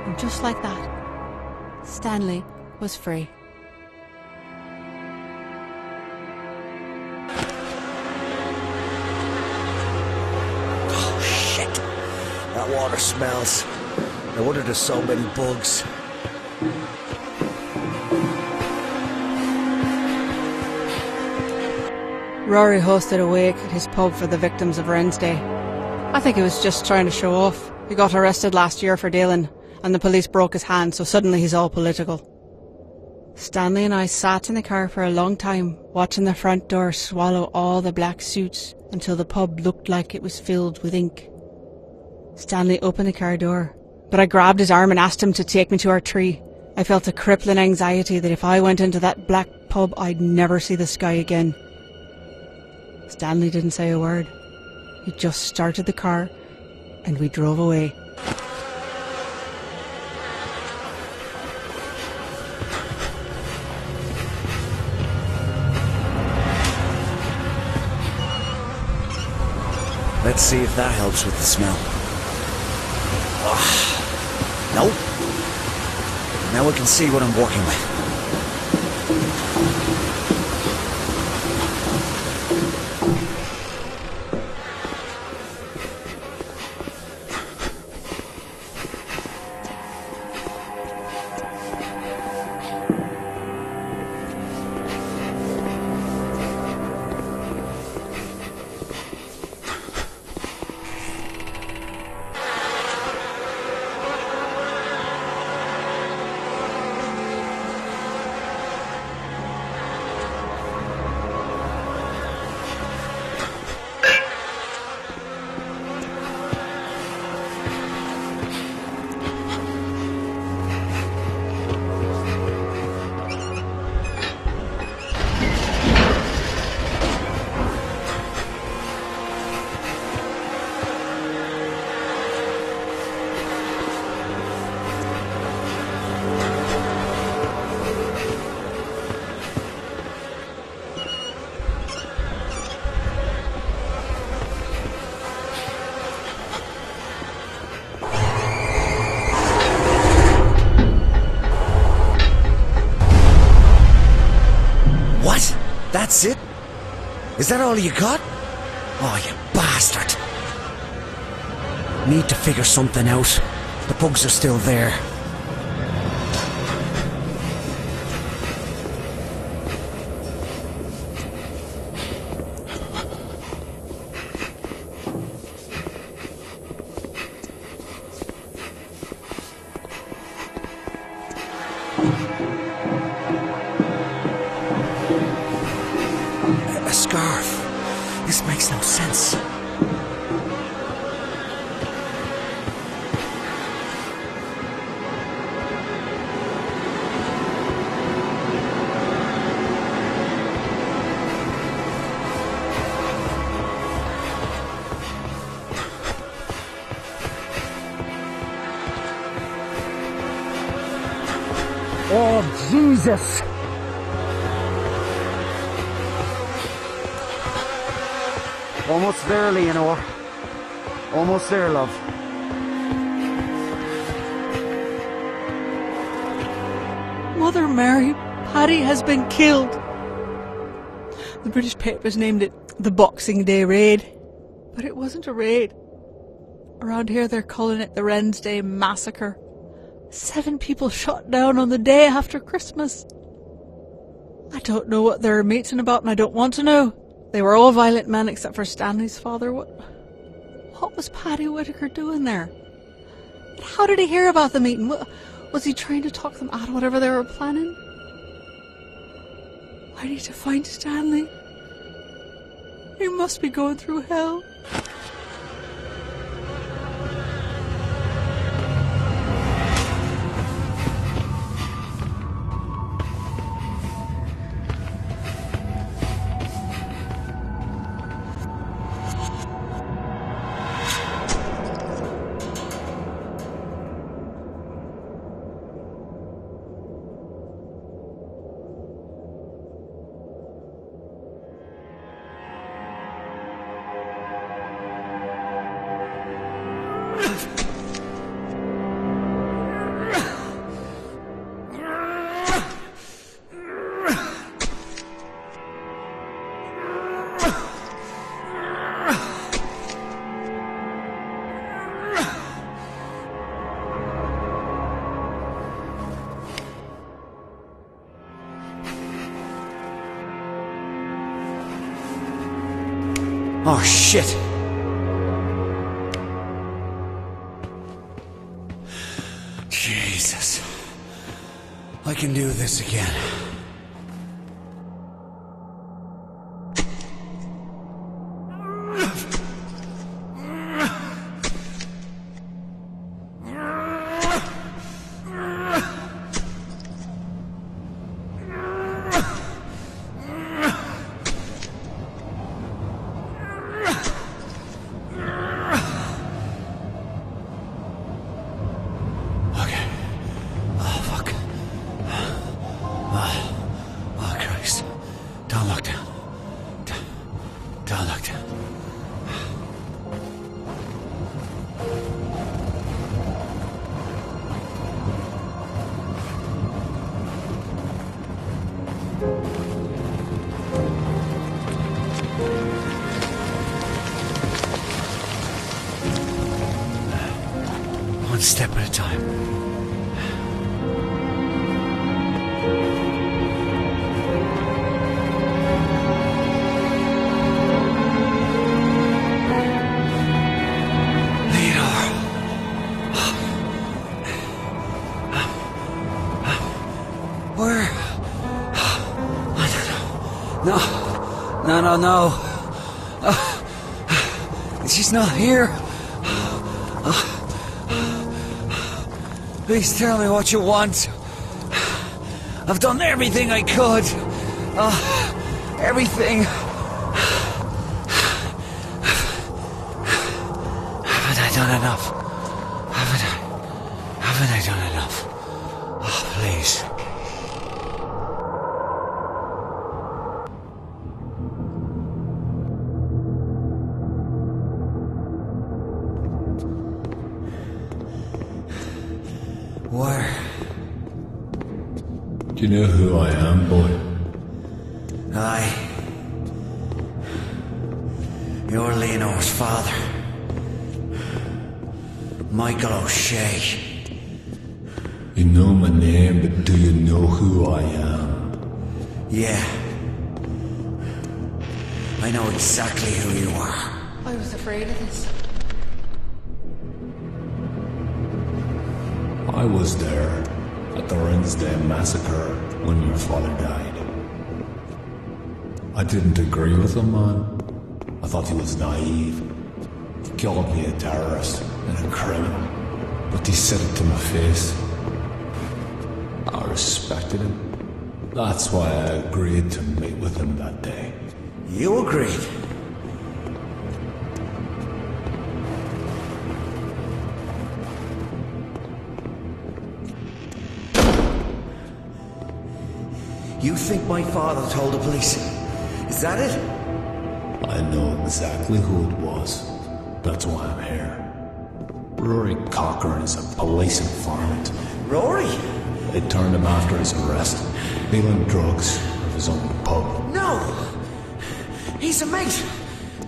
And just like that, Stanley was free. Oh, shit. That water smells. No wonder there's so many bugs. Rory hosted a wake at his pub for the victims of Wednesday. I think he was just trying to show off. He got arrested last year for dealing, and the police broke his hand, so suddenly he's all political. Stanley and I sat in the car for a long time, watching the front door swallow all the black suits until the pub looked like it was filled with ink. Stanley opened the car door, but I grabbed his arm and asked him to take me to our tree. I felt a crippling anxiety that if I went into that black pub, I'd never see the sky again. Stanley didn't say a word. He just started the car and we drove away. Let's see if that helps with the smell. Nope. Now I can see what I'm working with. That's it? Is that all you got? Oh, you bastard. Need to figure something out. The bugs are still there. A scarf. This makes no sense. Oh, Jesus! Almost there, Leonore. Almost there, love. Mother Mary, Paddy has been killed. The British papers named it the Boxing Day Raid. But it wasn't a raid. Around here they're calling it the Wren's Day Massacre. 7 people shot down on the day after Christmas. I don't know what they're meeting about and I don't want to know. They were all violent men except for Stanley's father. What was Paddy Whitaker doing there? And how did he hear about the meeting? Was he trying to talk them out of whatever they were planning? I need to find Stanley. He must be going through hell. Oh, shit! Jesus. I can do this again. Don't look down. One step at a time. No. She's not here. Please tell me what you want. I've done everything I could. Everything. Haven't I done enough? Haven't I done enough? Oh, please. Where? Do you know who I am, boy? Aye. You're Leonore's father. Michael O'Shea. You know my name, but do you know who I am? Yeah. I know exactly who you are. I was afraid of this. I was there at the Wednesday massacre when your father died. I didn't agree with him, man. I thought he was naive. He called me a terrorist and a criminal, but he said it to my face. I respected him. That's why I agreed to meet with him that day. You agreed? You think my father told the police? Is that it? I know exactly who it was. That's why I'm here. Rory Cochran is a police informant. Rory? They turned him after his arrest, dealing drugs of his own pub. No! He's a mate!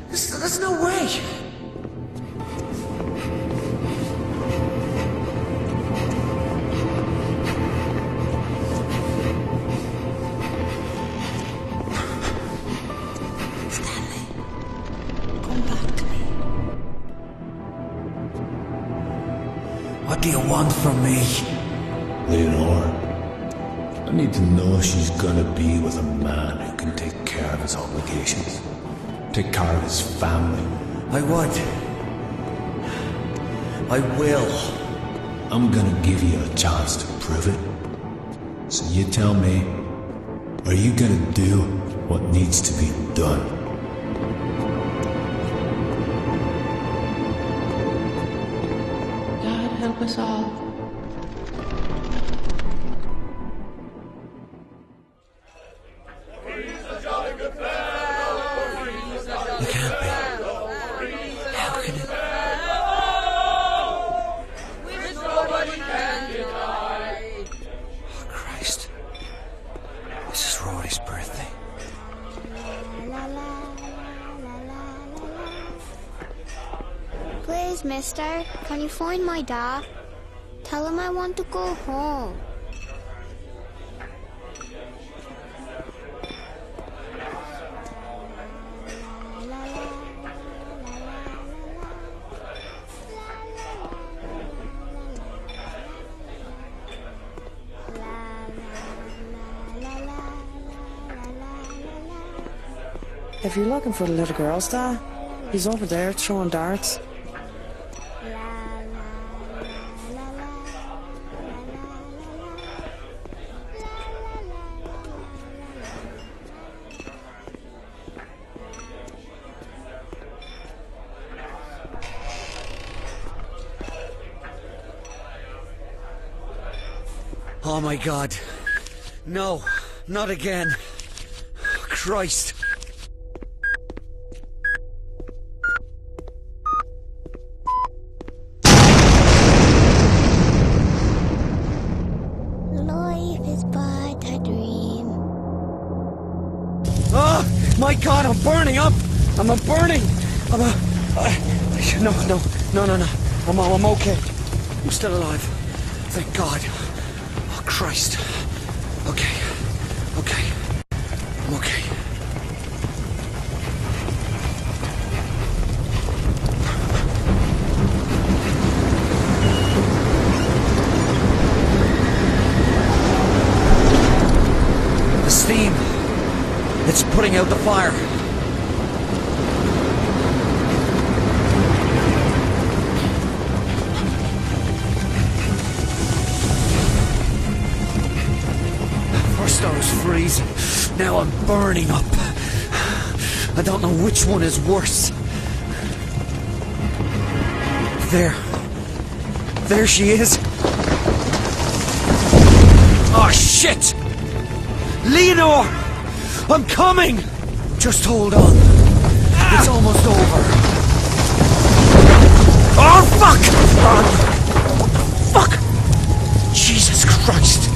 There's no way! What do you want from me? Leonore, I need to know she's gonna be with a man who can take care of his obligations. Take care of his family. I would. I will. I'm gonna give you a chance to prove it. So you tell me, are you gonna do what needs to be done? God help us all. You can't be. How can it? Oh, Christ. This is Rory's birthday. Please, mister, can you find my dad? Tell him I want to go home. If you're looking for the little girl's dad, he's over there throwing darts. Oh my God. No, not again. Christ. burning up. I'm burning. No. I'm okay. I'm still alive. Thank God. Oh, Christ. Okay. I'm okay. The steam. It's putting out the fire. First I was freezing, now I'm burning up. I don't know which one is worse. There she is. Oh shit! Leonore! I'm coming! Just hold on. It's almost over. Oh fuck! Fuck! Jesus Christ!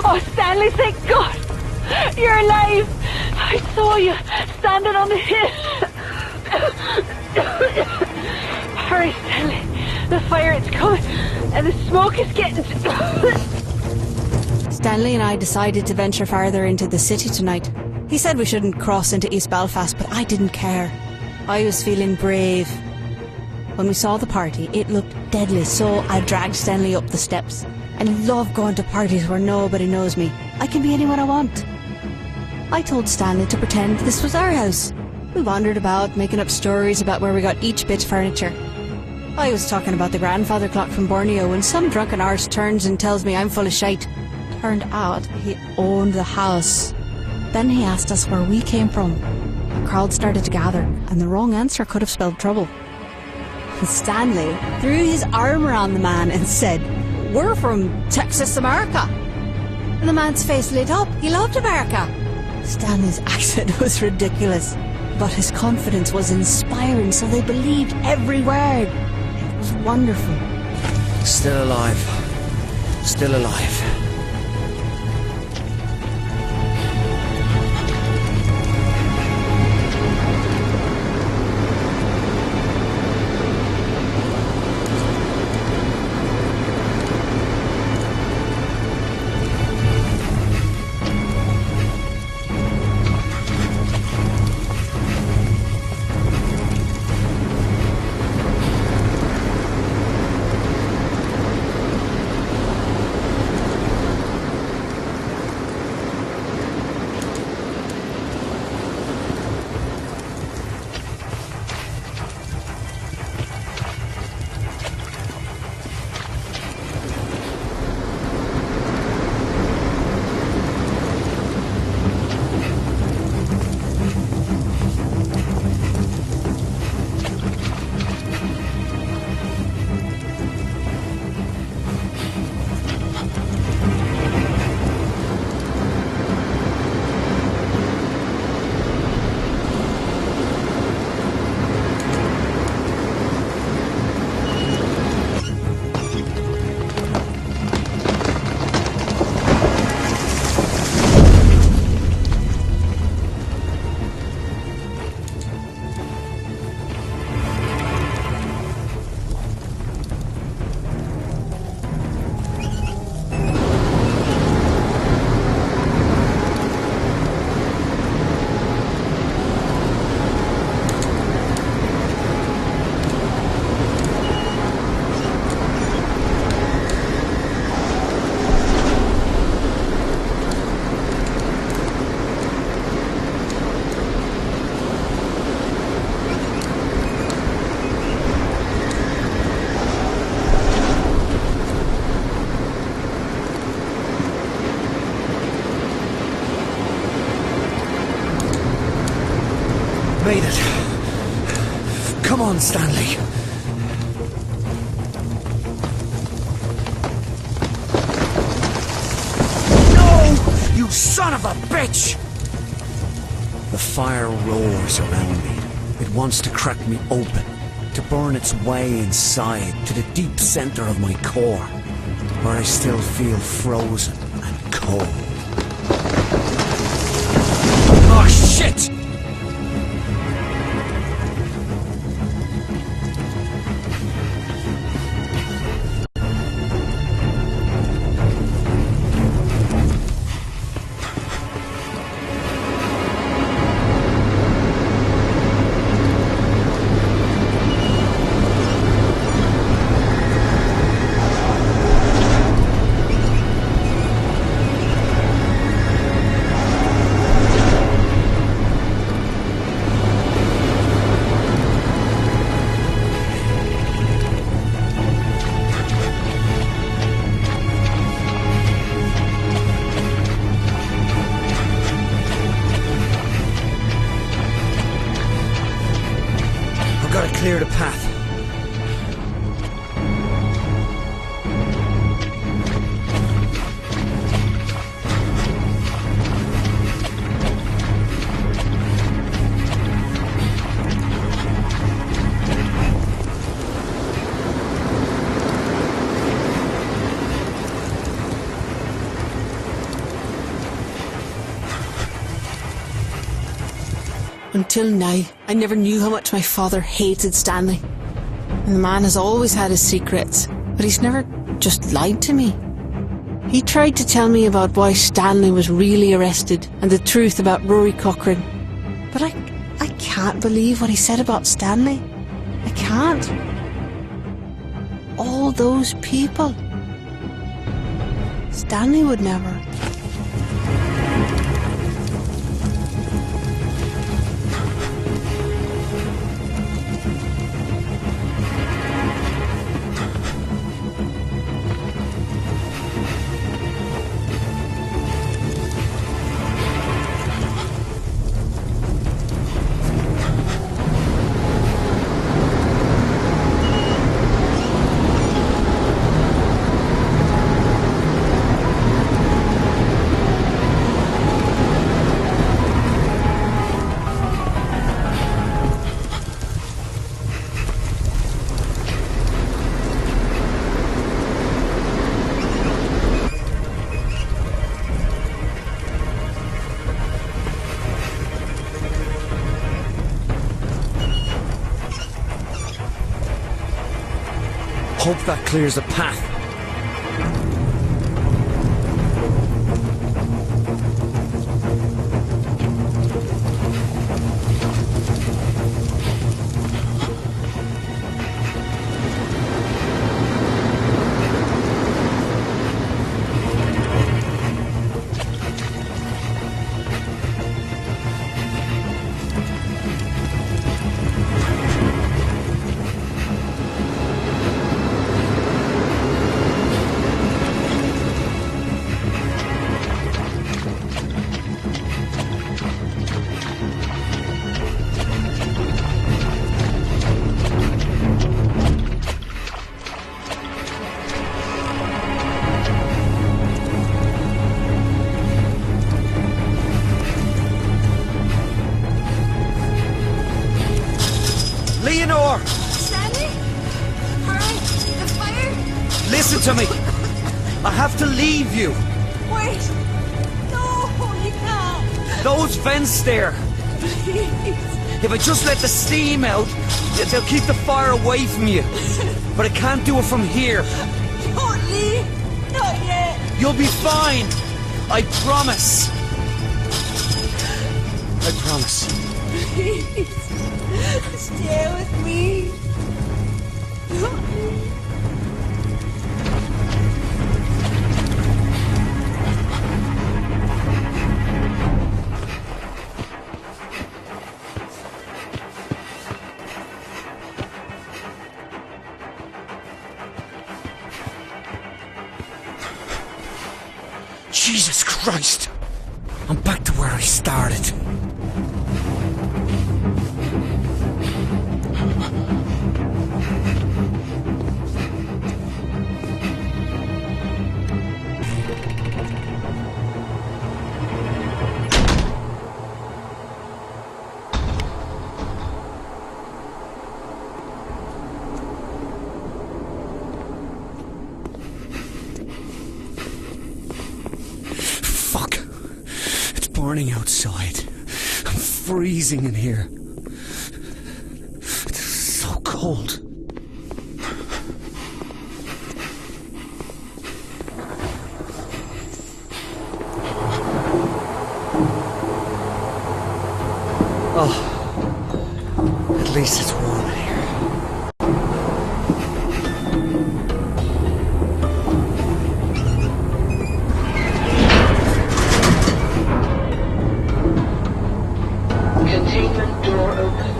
Oh, Stanley, thank God! You're alive! I saw you standing on the hill. Hurry, Stanley. The fire, it's coming, and the smoke is getting... Stanley and I decided to venture farther into the city tonight. He said we shouldn't cross into East Belfast, but I didn't care. I was feeling brave. When we saw the party, it looked deadly, so I dragged Stanley up the steps. I love going to parties where nobody knows me. I can be anyone I want. I told Stanley to pretend this was our house. We wandered about, making up stories about where we got each bit of furniture. I was talking about the grandfather clock from Borneo when some drunken arse turns and tells me I'm full of shite. Turned out he owned the house. Then he asked us where we came from. A crowd started to gather, and the wrong answer could have spelled trouble. Stanley threw his arm around the man and said, "We're from Texas, America." And the man's face lit up. He loved America. Stanley's accent was ridiculous, but his confidence was inspiring, so they believed every word. It was wonderful. Still alive. Still alive. Made it. Come on, Stanley. No! You You son of a bitch! The fire roars around me. It wants to crack me open, to burn its way inside to the deep center of my core, where I still feel frozen and cold. Oh, shit! Clear the path. Until now, I never knew how much my father hated Stanley. And the man has always had his secrets, but he's never just lied to me. He tried to tell me about why Stanley was really arrested and the truth about Rory Cochrane. But I can't believe what he said about Stanley. I can't. All those people. Stanley would never. Hope that clears a path. Leonore! Stanley? Hurry! The fire! Listen to me! I have to leave you! Wait! No, you can't! Those vents there! Please! If I just let the steam out, they'll keep the fire away from you. But I can't do it from here. Don't leave! Not yet! You'll be fine! I promise! I promise. Please! Stay with me! Don't leave! Jesus Christ! I'm back to where I started. burning outside. I'm freezing in here. It's so cold. Oh, at least it's warm in here. Containment door open.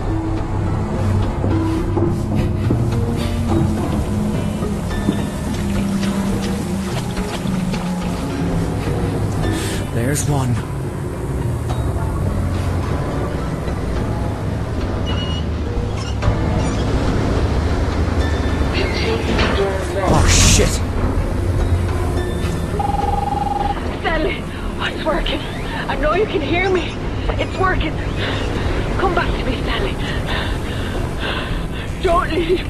There's one. Oh, shit! Stanley, it's working. I know you can hear me. It's working. Come back to me, Stanley. Don't leave.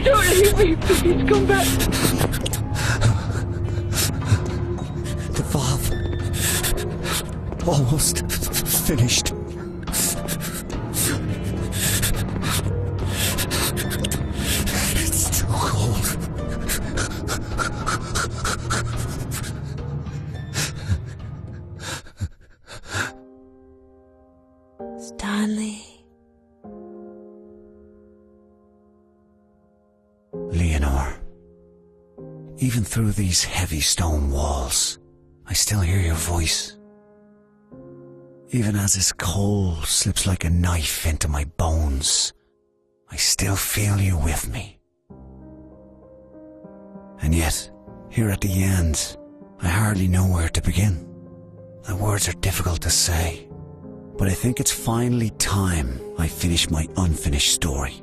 Don't leave me. Please come back. The valve. Almost finished. It's too cold. Stanley. Leonore. Even through these heavy stone walls, I still hear your voice. Even as this cold slips like a knife into my bones, I still feel you with me. And yet, here at the end, I hardly know where to begin. The words are difficult to say, but I think it's finally time I finish my unfinished story.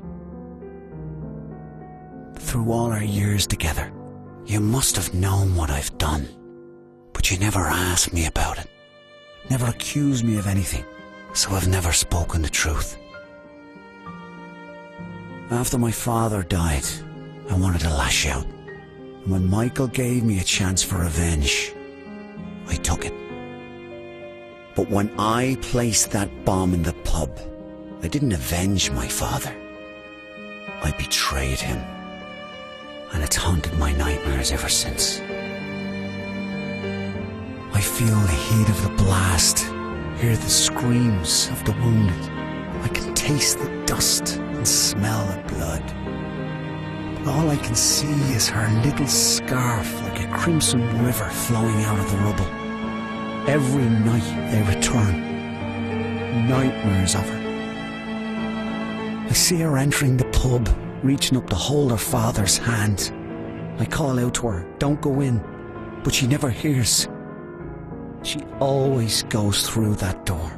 Through all our years together, you must have known what I've done, but you never asked me about it, never accused me of anything, so I've never spoken the truth. After my father died, I wanted to lash out, and when Michael gave me a chance for revenge, I took it. But when I placed that bomb in the pub, I didn't avenge my father. I betrayed him. And it's haunted my nightmares ever since. I feel the heat of the blast, hear the screams of the wounded. I can taste the dust and smell the blood. But all I can see is her little scarf like a crimson river flowing out of the rubble. Every night they return, nightmares of her. I see her entering the pub, reaching up to hold her father's hand. I call out to her, don't go in, but she never hears. She always goes through that door.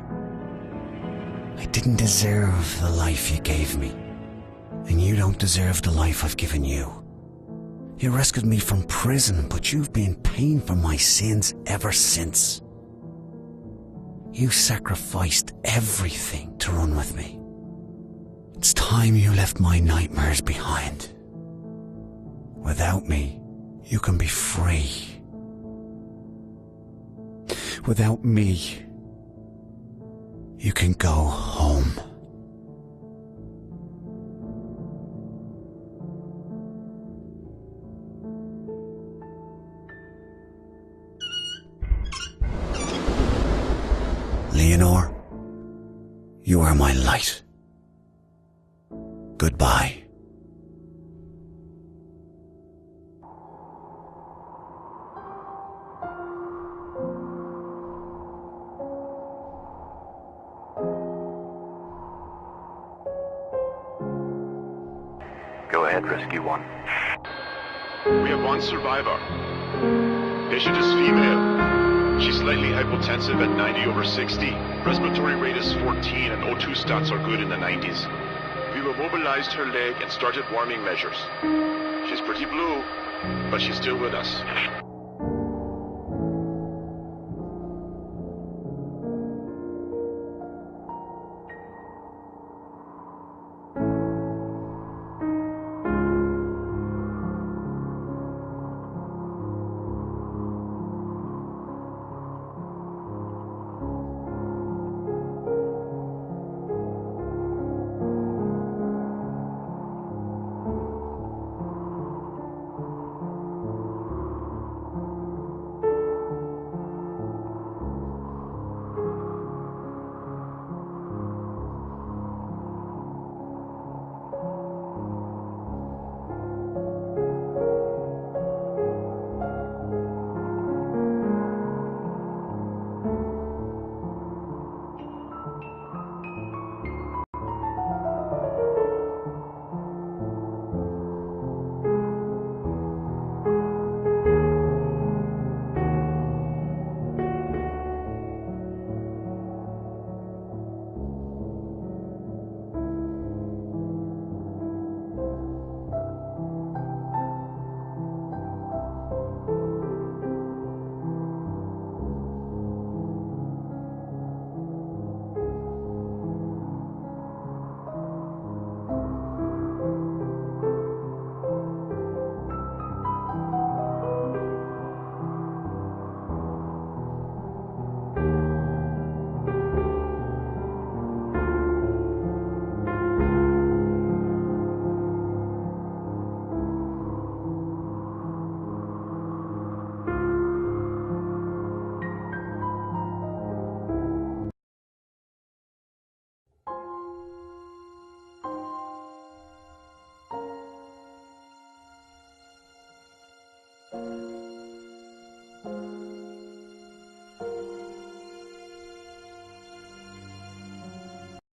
I didn't deserve the life you gave me, and you don't deserve the life I've given you. You rescued me from prison, but you've been paying for my sins ever since. You sacrificed everything to run with me. It's time you left my nightmares behind. Without me, you can be free. Without me, you can go home. Leonore, you are my light. Goodbye. Go ahead, Rescue 1. We have one survivor. Patient is female. She's slightly hypotensive at 90/60. Respiratory rate is 14 and O2 stats are good in the 90s. We've immobilized her leg and started warming measures. She's pretty blue, but she's still with us. you.